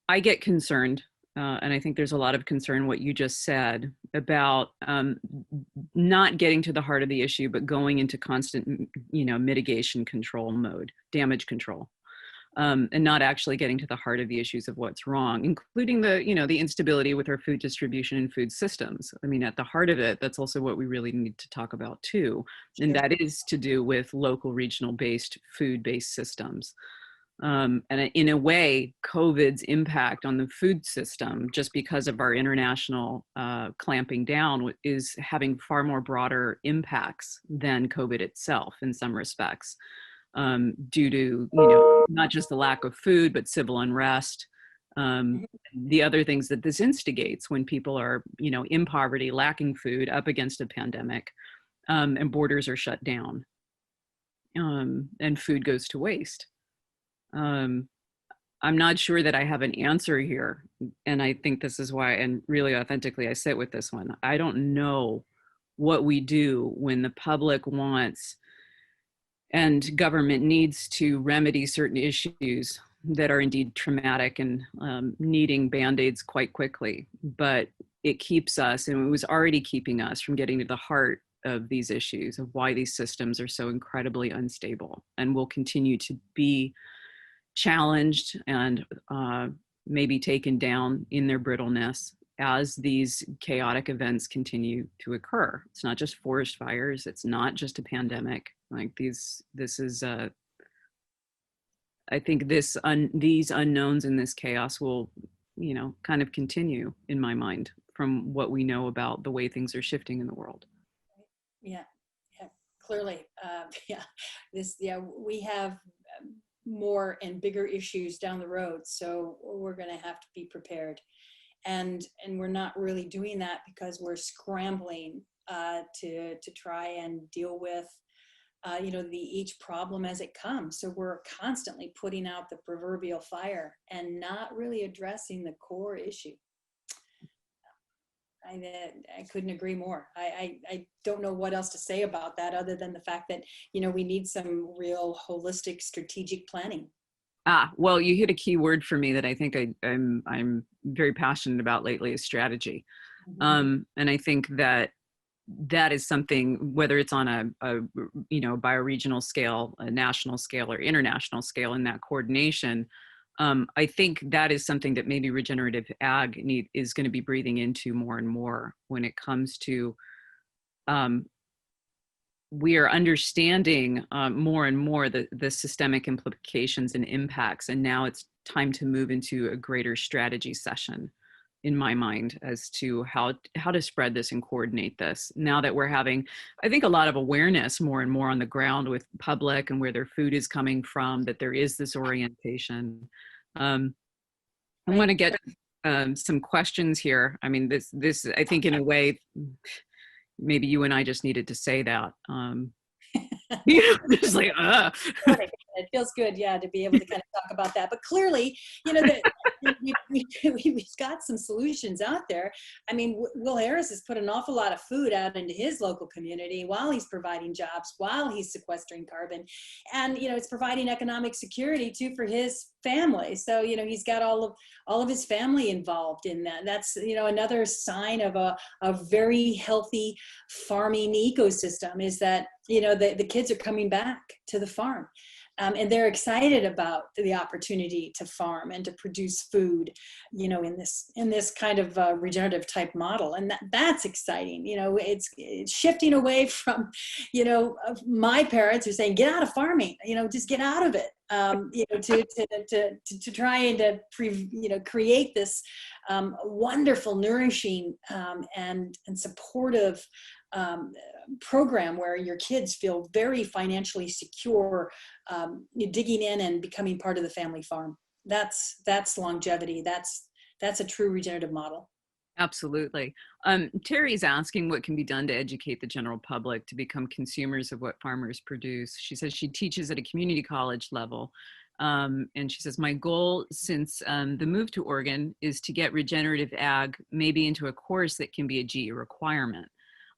I get concerned, and I think there's a lot of concern what you just said about not getting to the heart of the issue, but going into constant, mitigation control mode, damage control, and not actually getting to the heart of the issues of what's wrong, including the instability with our food distribution and food systems. I mean, at the heart of it, that's also what we really need to talk about too, and that is to do with local, regional-based, food-based systems. And in a way, COVID's impact on the food system, just because of our international clamping down, is having far more broader impacts than COVID itself in some respects, due to, not just the lack of food, but civil unrest. The other things that this instigates when people are, in poverty, lacking food, up against a pandemic, and borders are shut down, and food goes to waste. I'm not sure that I have an answer here. And I think this is why, and really authentically, I sit with this one. I don't know what we do when the public wants and government needs to remedy certain issues that are indeed traumatic and needing Band-Aids quite quickly. But it keeps us, and it was already keeping us from getting to the heart of these issues, of why these systems are so incredibly unstable and will continue to be challenged and maybe taken down in their brittleness as these chaotic events continue to occur. It's not just forest fires. It's not just a pandemic. Like this is I think these unknowns and this chaos will, kind of continue in my mind from what we know about the way things are shifting in the world. Yeah, yeah, clearly. Yeah, we have more and bigger issues down the road, so we're going to have to be prepared. And we're not really doing that because we're scrambling to try and deal with each problem as it comes. So we're constantly putting out the proverbial fire and not really addressing the core issue. I couldn't agree more. I don't know what else to say about that other than the fact that, we need some real holistic strategic planning. Well, you hit a key word for me that I think I'm very passionate about lately is strategy. Mm-hmm. And I think that is something, whether it's on a bioregional scale, a national scale, or international scale, in that coordination. I think that is something that maybe regenerative ag is going to be breathing into more and more when it comes to we are understanding more and more the systemic implications and impacts. And now it's time to move into a greater strategy session, in my mind, as to how to spread this and coordinate this. Now that we're having, I think, a lot of awareness more and more on the ground with the public and where their food is coming from, that there is this orientation. I want to get some questions here. I mean, this, I think, in a way, maybe you and I just needed to say that. Just like, It feels good, yeah, to be able to kind of talk about that. But clearly, we've got some solutions out there. I mean, Will Harris has put an awful lot of food out into his local community while he's providing jobs, while he's sequestering carbon, and it's providing economic security too for his family. So he's got all of his family involved in that. That's another sign of a very healthy farming ecosystem is that the kids are coming back to the farm. And they're excited about the opportunity to farm and to produce food, in this kind of regenerative type model, and that's exciting. It's shifting away from, my parents who are saying get out of farming, just get out of it, to try and to create this wonderful, nourishing, and supportive program where your kids feel very financially secure, digging in and becoming part of the family farm. That's longevity. That's a true regenerative model. Absolutely. Terry's asking what can be done to educate the general public to become consumers of what farmers produce. She says she teaches at a community college level. And she says, my goal since the move to Oregon is to get regenerative ag maybe into a course that can be a GE requirement.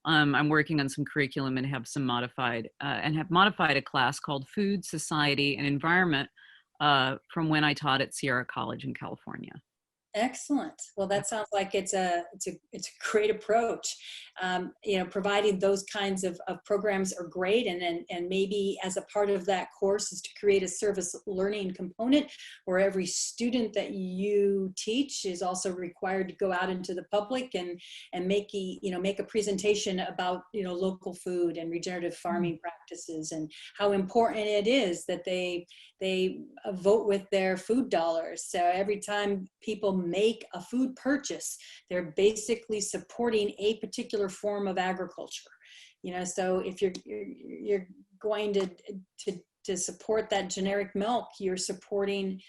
I'm working on some curriculum and have modified a class called Food, Society, and Environment from when I taught at Sierra College in California. Excellent. Well, that sounds like it's a great approach. Providing those kinds of programs are great, and maybe as a part of that course is to create a service learning component where every student that you teach is also required to go out into the public and make a presentation about local food and regenerative farming practices and how important it is that they vote with their food dollars. So every time people make a food purchase, they're basically supporting a particular form of agriculture. So if you're going to support that generic milk, you're supporting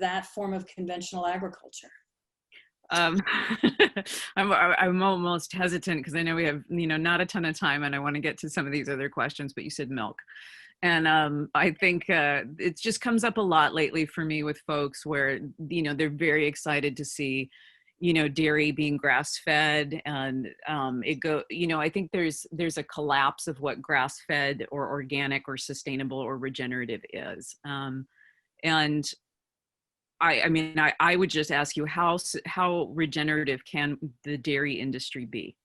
that form of conventional agriculture. I'm almost hesitant because I know we have not a ton of time, and I want to get to some of these other questions, but you said milk. And I think it just comes up a lot lately for me with folks where, they're very excited to see, dairy being grass-fed, and I think there's a collapse of what grass-fed or organic or sustainable or regenerative is. And I would just ask you, how regenerative can the dairy industry be?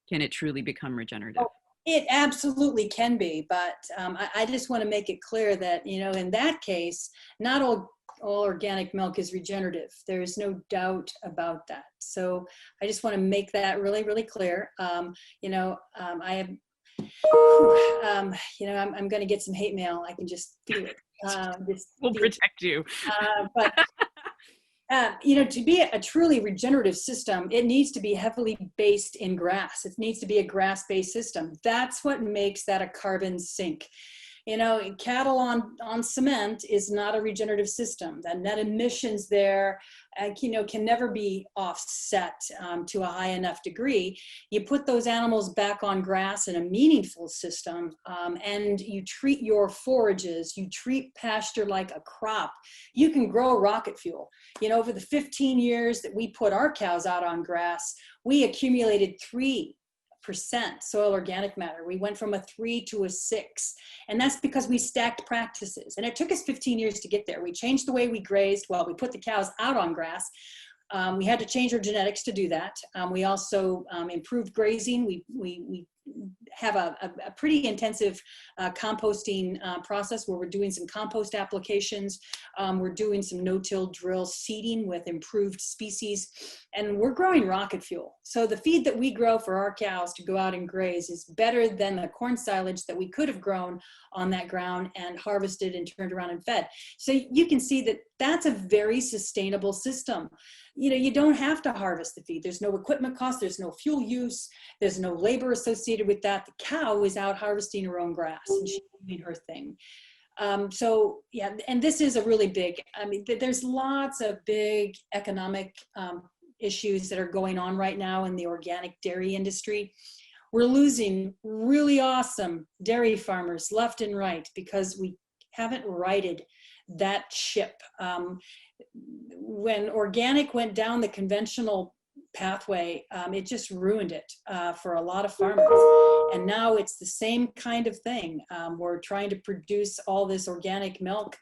Can it truly become regenerative? Oh, it absolutely can be, but I just want to make it clear that, in that case, not all all organic milk is regenerative. There is no doubt about that. So I just want to make that really, really clear. I have, I'm going to get some hate mail. I can just feel it. We'll protect you. But to be a truly regenerative system, it needs to be heavily based in grass. It needs to be a grass-based system. That's what makes that a carbon sink. Cattle on cement is not a regenerative system. The net emissions there, can never be offset to a high enough degree. You put those animals back on grass in a meaningful system, and you treat your forages, you treat pasture like a crop. You can grow rocket fuel. Over the 15 years that we put our cows out on grass, we accumulated 3% soil organic matter. We went from a 3 to a 6. And that's because we stacked practices. And it took us 15 years to get there. We changed the way we grazed. Well, we put the cows out on grass. We had to change our genetics to do that. We also improved grazing. We have a pretty intensive composting process where we're doing some compost applications. We're doing some no-till drill seeding with improved species, and we're growing rocket fuel. So the feed that we grow for our cows to go out and graze is better than the corn silage that we could have grown on that ground and harvested and turned around and fed. So you can see that that's a very sustainable system. You don't have to harvest the feed. There's no equipment cost. There's no fuel use. There's no labor associated with that. The cow is out harvesting her own grass and she's doing her thing. And this is a really big, there's lots of big economic issues that are going on right now in the organic dairy industry. We're losing really awesome dairy farmers left and right because we haven't righted that ship. When organic went down the conventional pathway, it just ruined it for a lot of farmers. And now it's the same kind of thing. We're trying to produce all this organic milk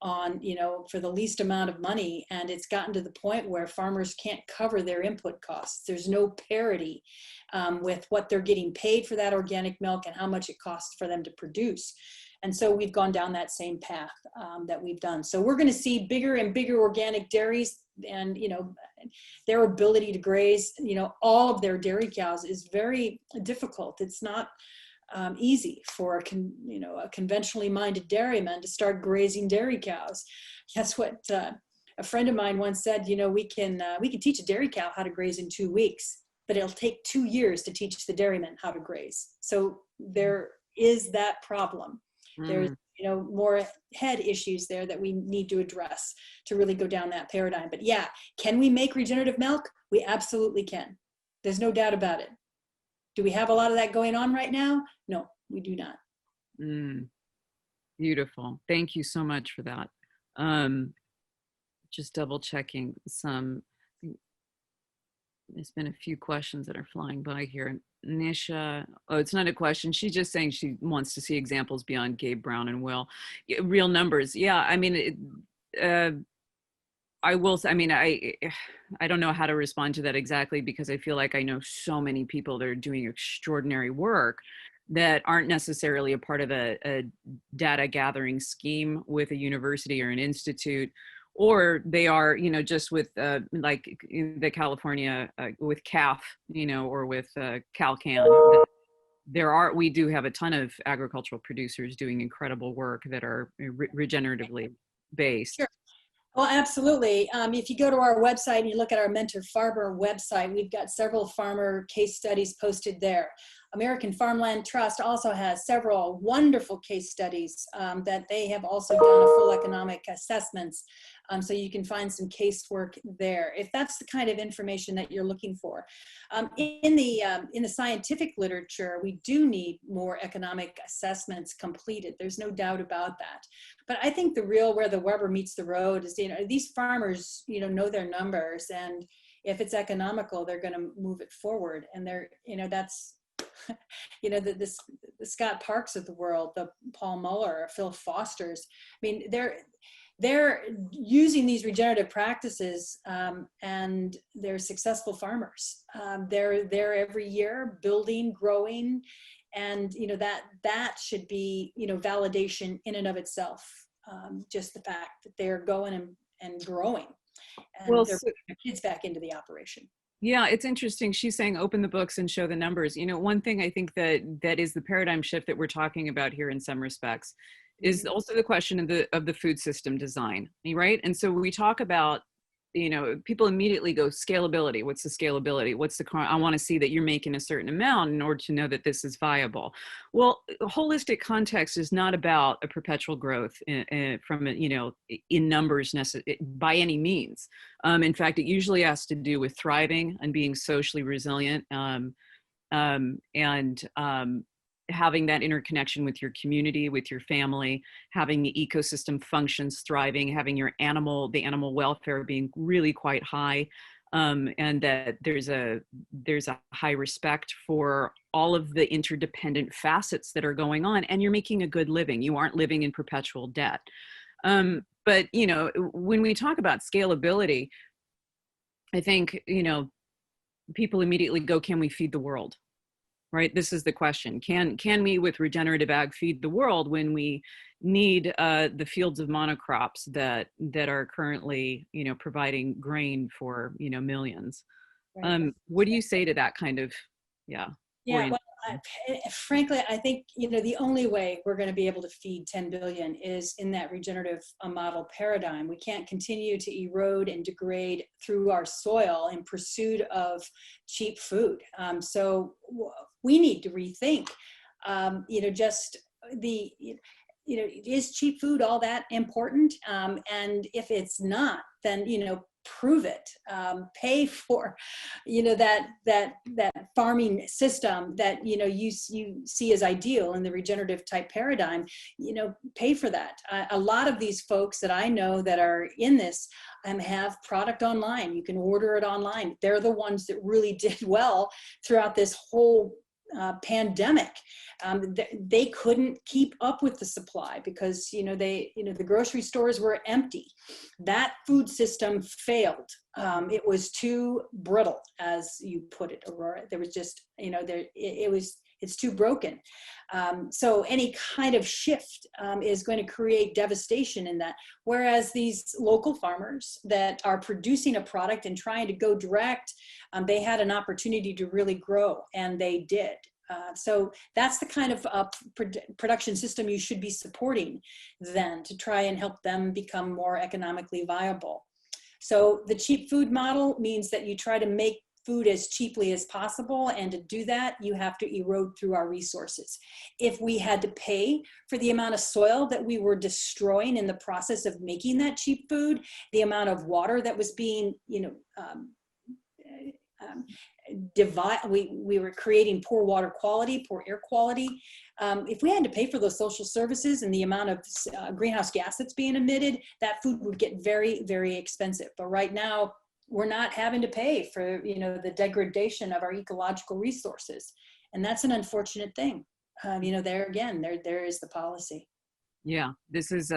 for the least amount of money. And it's gotten to the point where farmers can't cover their input costs. There's no parity with what they're getting paid for that organic milk and how much it costs for them to produce. And so we've gone down that same path that we've done. So we're going to see bigger and bigger organic dairies, and their ability to graze all of their dairy cows is very difficult. It's not easy for a conventionally minded dairyman to start grazing dairy cows. That's what a friend of mine once said. We can teach a dairy cow how to graze in 2 weeks, but it'll take 2 years to teach the dairyman how to graze. So there is that problem. There's more head issues there that we need to address to really go down that paradigm. But yeah, can we make regenerative milk? We absolutely can. There's no doubt about it. Do we have a lot of that going on right now? No, we do not. Beautiful. Thank you so much for that. Just double checking some. There's been a few questions that are flying by here. Nisha, it's not a question. She's just saying she wants to see examples beyond Gabe Brown and Will. Real numbers. Yeah, I will say, I don't know how to respond to that exactly, because I feel like I know so many people that are doing extraordinary work that aren't necessarily a part of a data gathering scheme with a university or an institute, or they are, just with like the California with CAF, or with CalCan. We do have a ton of agricultural producers doing incredible work that are regeneratively based. Sure. Well, absolutely. If you go to our website and you look at our Mentor Farmer website, we've got several farmer case studies posted there. American Farmland Trust also has several wonderful case studies that they have also done a full economic assessments. So you can find some casework there if that's the kind of information that you're looking for. In the scientific literature, we do need more economic assessments completed. There's no doubt about that. But I think where the rubber meets the road is, these farmers, know their numbers, and if it's economical, they're going to move it forward. And that's, the Scott Parks of the world, the Paul Muller, Phil Fosters. They're using these regenerative practices, and they're successful farmers. They're there every year, building, growing, and that should be validation in and of itself. just the fact that they're going and growing, and Well, they're so, putting their kids back into the operation. yeah, it's interesting. She's saying open the books and show the numbers. One thing I think that is the paradigm shift that we're talking about here in some respects is Mhm. also the question of the food system design, right? And so we talk about, people immediately go scalability. What's the scalability? I want to see that you're making a certain amount in order to know that this is viable. Well, holistic context is not about a perpetual growth from, in numbers by any means. In fact, it usually has to do with thriving and being socially resilient, and having that interconnection with your community, with your family, having the ecosystem functions thriving, having the animal welfare being really quite high, and that there's a high respect for all of the interdependent facets that are going on, and you're making a good living. You aren't living in perpetual debt. But when we talk about scalability, I think, people immediately go, can we feed the world? Right? This is the question. Can we, with regenerative ag, feed the world when we need the fields of monocrops that are currently, providing grain for, millions? Right. What do you say to that kind of, yeah, Yeah, orient? well, frankly, I think the only way we're going to be able to feed 10 billion is in that regenerative model paradigm. We can't continue to erode and degrade through our soil in pursuit of cheap food. So we need to rethink, just the is cheap food all that important? And if it's not, then prove it. Pay for that farming system that you see as ideal in the regenerative type paradigm. Pay for that. A lot of these folks that I know that are in this have product online. You can order it online. They're the ones that really did well throughout this whole pandemic. They couldn't keep up with the supply because the grocery stores were empty. That food system failed. It was too brittle, as you put it, Aurora. There was just it's too broken. So any kind of shift is going to create devastation in that. Whereas these local farmers that are producing a product and trying to go direct, they had an opportunity to really grow, and they did. So that's the kind of production system you should be supporting then, to try and help them become more economically viable. So the cheap food model means that you try to make food as cheaply as possible, and to do that you have to erode through our resources. If we had to pay for the amount of soil that we were destroying in the process of making that cheap food, the amount of water that was being we were creating poor water quality, poor air quality. If we had to pay for those social services and the amount of greenhouse gas that's being emitted, that food would get very, very expensive. But right now, we're not having to pay for the degradation of our ecological resources, and that's an unfortunate thing. There again, there is the policy. Yeah, this is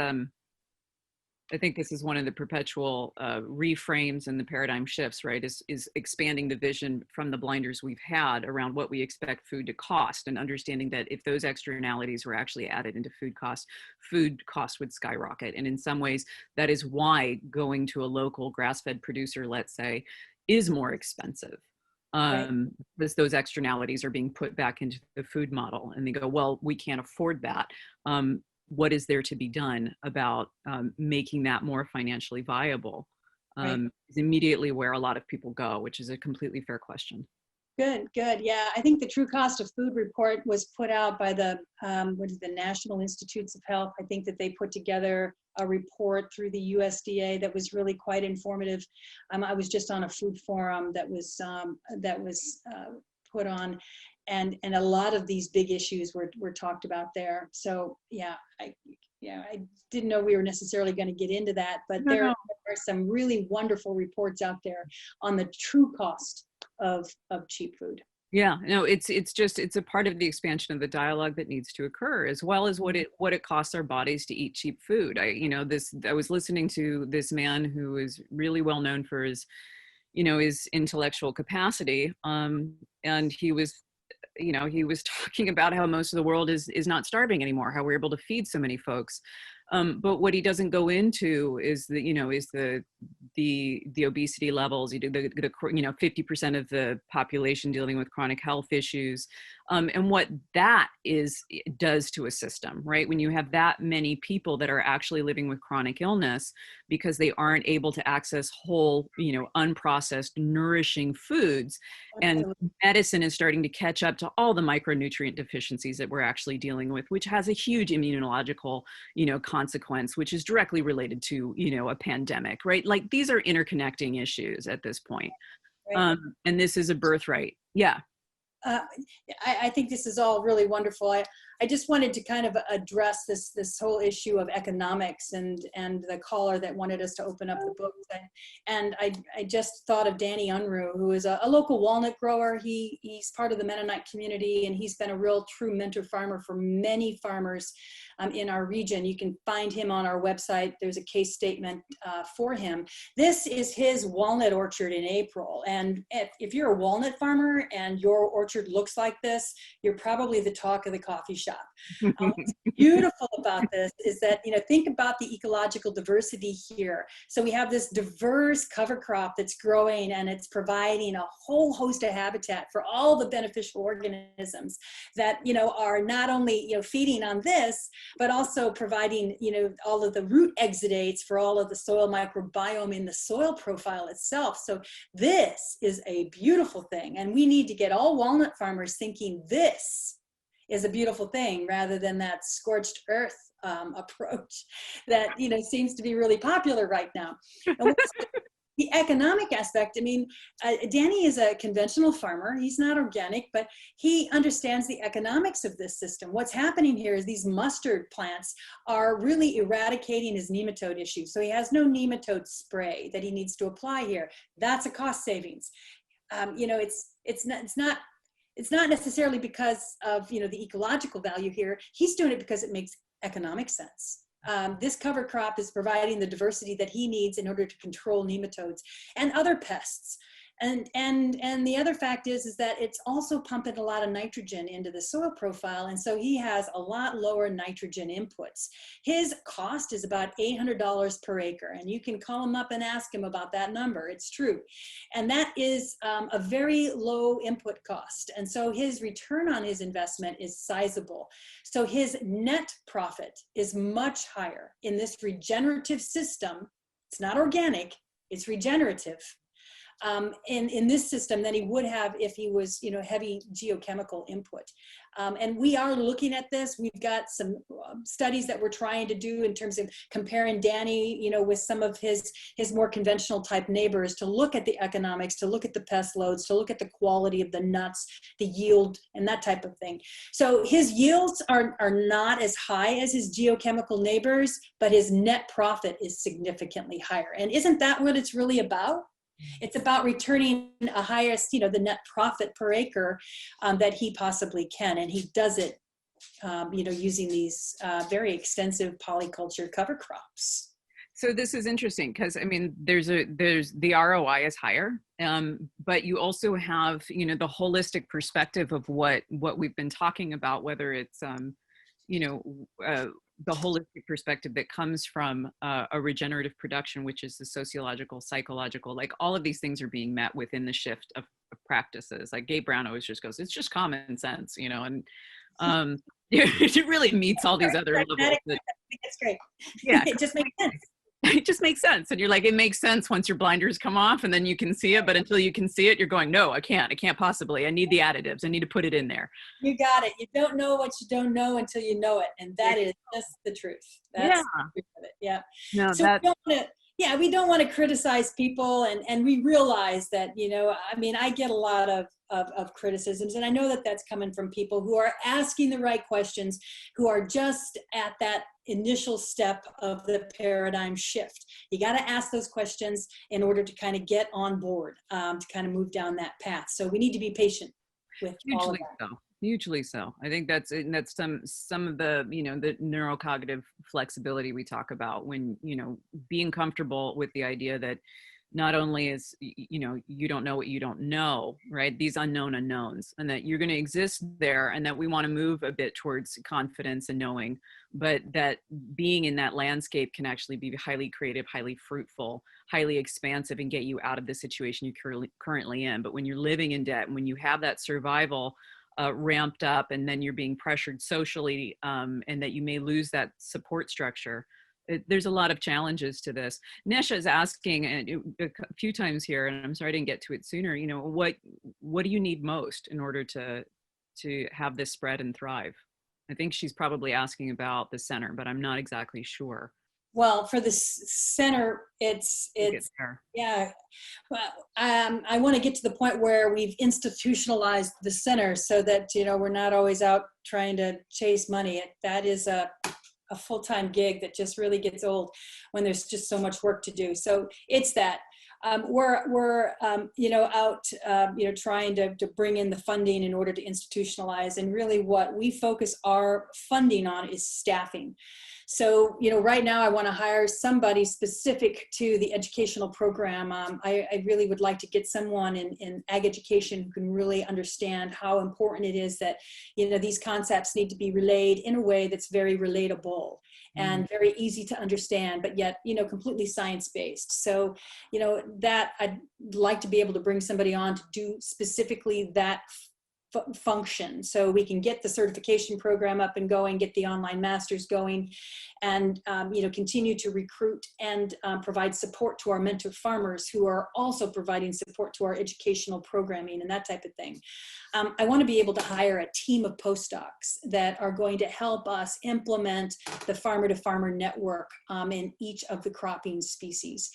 I think this is one of the perpetual reframes and the paradigm shifts, right? Is expanding the vision from the blinders we've had around what we expect food to cost, and understanding that if those externalities were actually added into food cost would skyrocket. And in some ways, that is why going to a local grass-fed producer, let's say, is more expensive. Right. Because those externalities are being put back into the food model, and they go, well, we can't afford that. What is there to be done about making that more financially viable? Right. Is immediately where a lot of people go, which is a completely fair question. Good, good. Yeah, I think the True Cost of Food report was put out by the National Institutes of Health. I think that they put together a report through the USDA that was really quite informative. I was just on a food forum that was put on, and a lot of these big issues were talked about there. So yeah, I didn't know we were necessarily going to get into that, but there are some really wonderful reports out there on the true cost of cheap food. Yeah, no, it's a part of the expansion of the dialogue that needs to occur, as well as what it costs our bodies to eat cheap food. I was listening to this man who is really well known for his intellectual capacity, and he was talking about how most of the world is not starving anymore, how we're able to feed so many folks. But what he doesn't go into is the obesity levels. You do the 50% of the population dealing with chronic health issues, and what that does to a system, right? When you have that many people that are actually living with chronic illness because they aren't able to access whole, unprocessed, nourishing foods, and medicine is starting to catch up to all the micronutrient deficiencies that we're actually dealing with, which has a huge immunological, consequence, which is directly related to, a pandemic, right? Like these are interconnecting issues at this point. Right. And this is a birthright. Yeah. Uh, I think this is all really wonderful. I just wanted to kind of address this whole issue of economics and the caller that wanted us to open up the book. And I just thought of Danny Unruh, who is a local walnut grower. He's part of the Mennonite community, and he's been a real true mentor farmer for many farmers in our region. You can find him on our website. There's a case statement for him. This is his walnut orchard in April. And if you're a walnut farmer and your orchard looks like this, you're probably the talk of the coffee shop. What's beautiful about this is that, think about the ecological diversity here. So we have this diverse cover crop that's growing, and it's providing a whole host of habitat for all the beneficial organisms that, are not only, feeding on this, but also providing, all of the root exudates for all of the soil microbiome in the soil profile itself. So this is a beautiful thing. And we need to get all walnut farmers thinking this is a beautiful thing rather than that scorched earth approach that, seems to be really popular right now. And the economic aspect, Danny is a conventional farmer. He's not organic, but he understands the economics of this system. What's happening here is these mustard plants are really eradicating his nematode issue. So he has no nematode spray that he needs to apply here. That's a cost savings. It's not necessarily because of, the ecological value here. He's doing it because it makes economic sense. This cover crop is providing the diversity that he needs in order to control nematodes and other pests. And the other fact is that it's also pumping a lot of nitrogen into the soil profile. And so he has a lot lower nitrogen inputs. His cost is about $800 per acre. And you can call him up and ask him about that number. It's true. And that is a very low input cost. And so his return on his investment is sizable. So his net profit is much higher in this regenerative system. It's not organic, it's regenerative. In this system than he would have if he was, heavy geochemical input. And we are looking at this. We've got some studies that we're trying to do in terms of comparing Danny, with some of his more conventional type neighbors to look at the economics, to look at the pest loads, to look at the quality of the nuts, the yield, and that type of thing. So his yields are not as high as his geochemical neighbors, but his net profit is significantly higher. And isn't that what it's really about? It's about returning a highest, the net profit per acre that he possibly can. And he does it, using these very extensive polyculture cover crops. So this is interesting because there's the ROI is higher, but you also have, the holistic perspective of what we've been talking about, whether it's, the holistic perspective that comes from a regenerative production, which is the sociological, psychological, like all of these things are being met within the shift of practices. Like Gabe Brown always just goes, it's just common sense, and it really meets all these other levels. It's great. Yeah, it just makes sense. It just makes sense. And you're like, it makes sense once your blinders come off and then you can see it. But until you can see it, you're going, no, I can't possibly. I need the additives. I need to put it in there. You got it. You don't know what you don't know until you know it. And that is just the truth. That's the truth of it. Yeah. No, so we don't want to criticize people. And we realize that, I get a lot of criticisms. And I know that that's coming from people who are asking the right questions, who are just at that initial step of the paradigm shift. You got to ask those questions in order to kind of get on board, to kind of move down that path. So we need to be patient with all of that. Hugely so. I think that's some of the, the neurocognitive flexibility we talk about when, being comfortable with the idea that not only is, you know, you don't know what you don't know, right? These unknown unknowns, and that you're going to exist there, and that we want to move a bit towards confidence and knowing, but that being in that landscape can actually be highly creative, highly fruitful, highly expansive, and get you out of the situation you're currently in. But when you're living in debt, and when you have that survival ramped up, and then you're being pressured socially, and that you may lose that support structure, there's a lot of challenges to this. Nesha is asking a few times here, and I'm sorry I didn't get to it sooner, you know, what do you need most in order to have this spread and thrive? I think she's probably asking about the center, but I'm not exactly sure. Well, for the center, it's yeah. Well, I want to get to the point where we've institutionalized the center so that, you know, we're not always out trying to chase money. That is a full-time gig that just really gets old when there's just so much work to do. So it's that. We're you know, out you know, trying to bring in the funding in order to institutionalize, and really what we focus our funding on is staffing. So, you know, right now I want to hire somebody specific to the educational program. I really would like to get someone in ag education who can really understand how important it is that, you know, these concepts need to be relayed in a way that's very relatable and very easy to understand, but yet, you know, completely science-based. So, you know, that I'd like to be able to bring somebody on to do specifically that function, so we can get the certification program up and going, get the online masters going, and you know, continue to recruit and provide support to our mentor farmers who are also providing support to our educational programming and that type of thing. I want to be able to hire a team of postdocs that are going to help us implement the farmer-to-farmer network in each of the cropping species.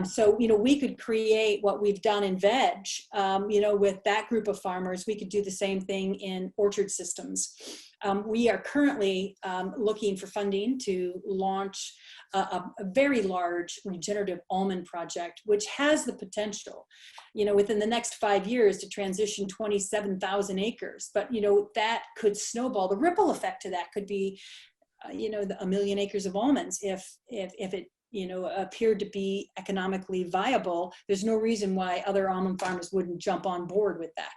So, you know, we could create what we've done in veg, you know, with that group of farmers. We could do the same thing in orchard systems. We are currently looking for funding to launch a very large regenerative almond project, which has the potential, you know, within the next 5 years to transition 27,000 acres. But, you know, that could snowball. The ripple effect to that could be, you know, 1 million acres of almonds if it, you know, appeared to be economically viable. There's no reason why other almond farmers wouldn't jump on board with that.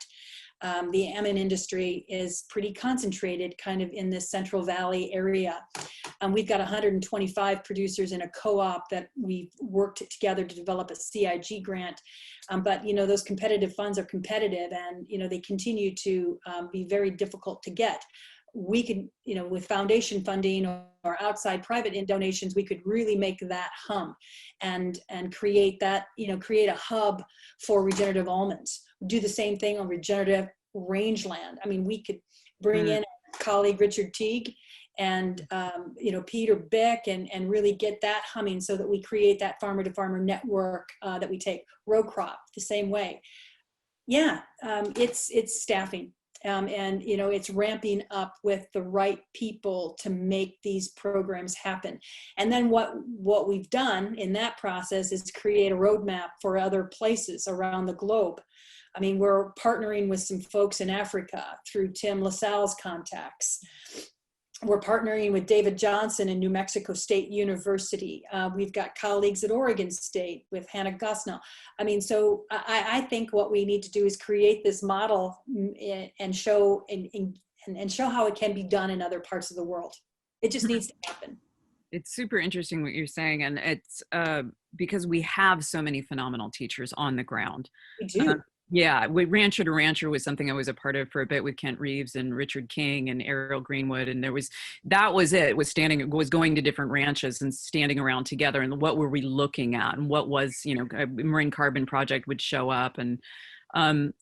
The almond industry is pretty concentrated kind of in this Central Valley area. We've got 125 producers in a co-op that we've worked together to develop a CIG grant. But, you know, those competitive funds are competitive, and, you know, they continue to be very difficult to get. We could, you know, with foundation funding or outside private donations, we could really make that hum and create that, you know, create a hub for regenerative almonds. Do the same thing on regenerative rangeland. I mean, we could bring in our colleague Richard Teague and you know, Peter Bick, and really get that humming so that we create that farmer-to-farmer network that we take. Row crop the same way. Yeah, it's staffing. And, you know, it's ramping up with the right people to make these programs happen. And then what we've done in that process is create a roadmap for other places around the globe. I mean, we're partnering with some folks in Africa through Tim LaSalle's contacts. We're partnering with David Johnson in New Mexico State University. We've got colleagues at Oregon State with Hannah Gosnell. I mean, so I think what we need to do is create this model and show and show how it can be done in other parts of the world. It just needs to happen. It's super interesting what you're saying, and it's because we have so many phenomenal teachers on the ground. We do. Yeah, Rancher to Rancher was something I was a part of for a bit with Kent Reeves and Richard King and Ariel Greenwood, and that was going to different ranches and standing around together, and what were we looking at, and what was, you know, a Marine Carbon Project would show up, and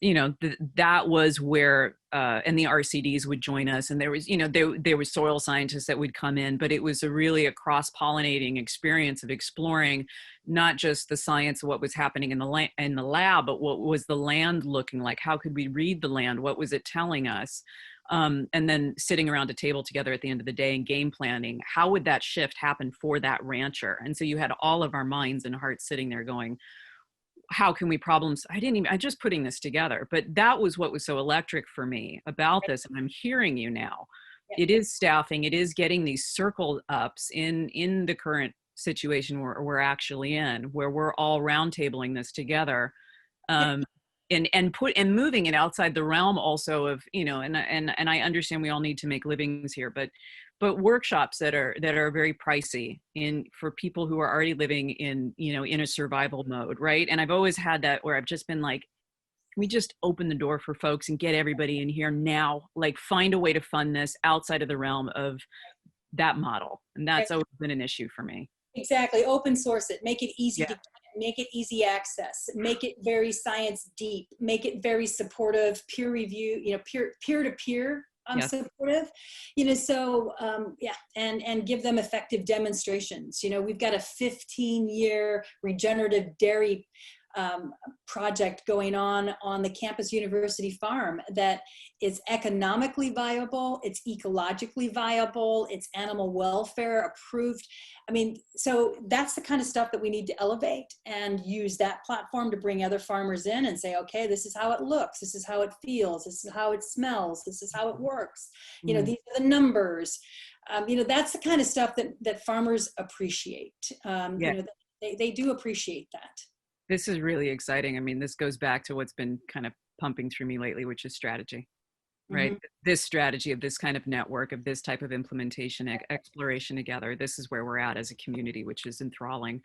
you know, that was where and the RCDs would join us, and there was, you know, there were soil scientists that would come in, but it was really a cross-pollinating experience of exploring not just the science of what was happening in the lab, but what was the land looking like? How could we read the land? What was it telling us? And then sitting around a table together at the end of the day and game planning, how would that shift happen for that rancher? And so you had all of our minds and hearts sitting there going, how can we I'm just putting this together, but that was what was so electric for me about this. And I'm hearing you now. Yeah. It is staffing. It is getting these circle ups in the current situation we're actually in, where we're all roundtabling this together, um, and moving it outside the realm also of, and I understand we all need to make livings here, but workshops that are very pricey for people who are already living in a survival mode, right? And I've always had that where I've just been like, we just open the door for folks and get everybody in here now, like find a way to fund this outside of the realm of that model. And that's always been an issue for me. Exactly. Open source it. Make it easy Yeah. to get, make it easy access. Make it very science deep. Make it very supportive, peer review, peer to peer Yes. supportive. Yeah, and give them effective demonstrations. We've got a 15-year regenerative dairy project going on the campus university farm that is economically viable, it's ecologically viable, it's animal welfare approved. I mean, so that's the kind of stuff that we need to elevate and use that platform to bring other farmers in and say, okay, this is how it looks, this is how it feels, this is how it smells, this is how it works. These are the numbers. That's the kind of stuff that farmers appreciate. They do appreciate that. This is really exciting. I mean, this goes back to what's been kind of pumping through me lately, which is strategy, right? Mm-hmm. This strategy of this kind of network, of this type of implementation, exploration together. This is where we're at as a community, which is enthralling.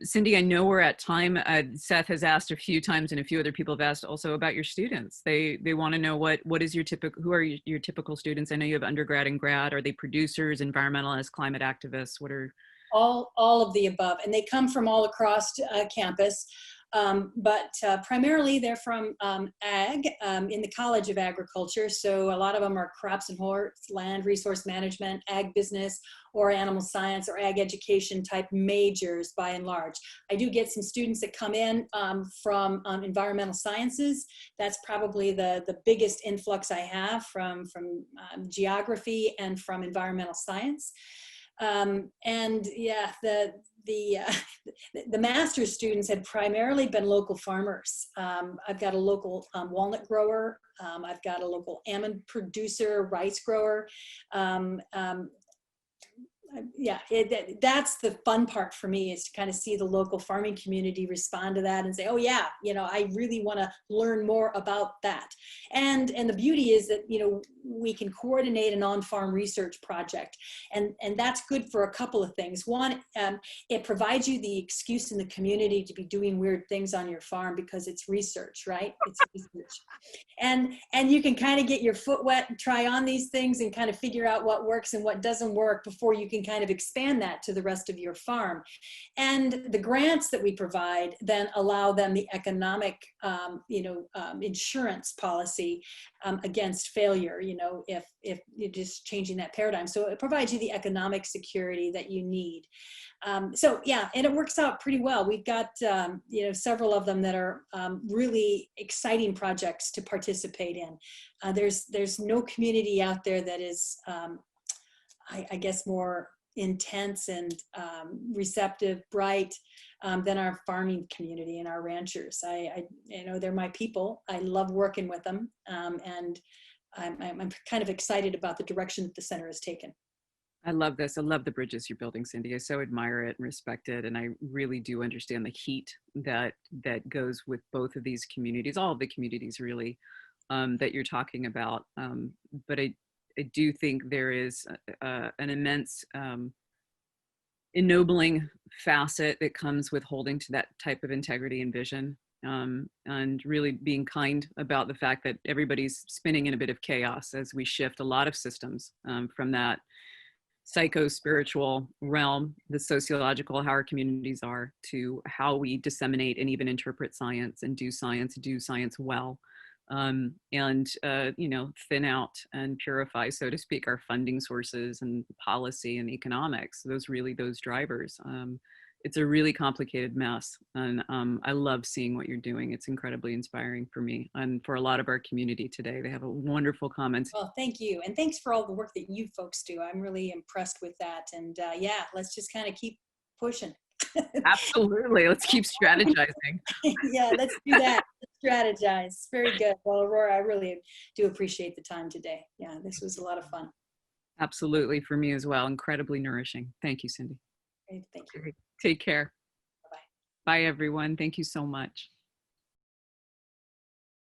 Cindy, I know we're at time. Seth has asked a few times, and a few other people have asked also about your students. They want to know what is your who are your typical students? I know you have undergrad and grad. Are they producers, environmentalists, climate activists? What are all of the above, and they come from all across campus, but primarily they're from ag in the College of Agriculture. So a lot of them are crops and horse, land resource management, ag business, or animal science or ag education type majors by and large. I do get some students that come in from environmental sciences. That's probably the biggest influx I have from geography and from environmental science. And yeah, the master's students had primarily been local farmers. I've got a local walnut grower. I've got a local almond producer, rice grower. Yeah, that's the fun part for me, is to kind of see the local farming community respond to that and say, oh yeah, I really want to learn more about that. And the beauty is that, we can coordinate an on-farm research project. And that's good for a couple of things. One, it provides you the excuse in the community to be doing weird things on your farm because it's research, right? It's research. And you can kind of get your foot wet and try on these things and kind of figure out what works and what doesn't work before you can kind of expand that to the rest of your farm. And the grants that we provide then allow them the economic, insurance policy against failure, if you're just changing that paradigm. So it provides you the economic security that you need. So yeah, and it works out pretty well. We've got, several of them that are really exciting projects to participate in. There's no community out there that is, I guess, more intense and receptive, bright than our farming community and our ranchers. They're my people. I love working with them, and I'm kind of excited about the direction that the center has taken. I love this. I love the bridges you're building, Cindy. I so admire it and respect it. And I really do understand the heat that goes with both of these communities, all of the communities really, that you're talking about. But I do think there is an immense ennobling facet that comes with holding to that type of integrity and vision, and really being kind about the fact that everybody's spinning in a bit of chaos as we shift a lot of systems from that psycho-spiritual realm, the sociological, how our communities are, to how we disseminate and even interpret science and do science well, and thin out and purify, so to speak, our funding sources and policy and economics, those drivers. It's a really complicated mess, and I love seeing what you're doing. It's incredibly inspiring for me and for a lot of our community today. They have a wonderful comments. Well, thank you, and thanks for all the work that you folks do. I'm really impressed with that, and yeah, let's just kind of keep pushing. Absolutely, let's keep strategizing. Yeah, let's do that. Let's strategize. Very good. Well, Aurora, I really do appreciate the time today. Yeah, this was a lot of fun. Absolutely, for me as well. Incredibly nourishing. Thank you, Cindy. Great. Thank you. Take care. Bye-bye. Bye, everyone. Thank you so much.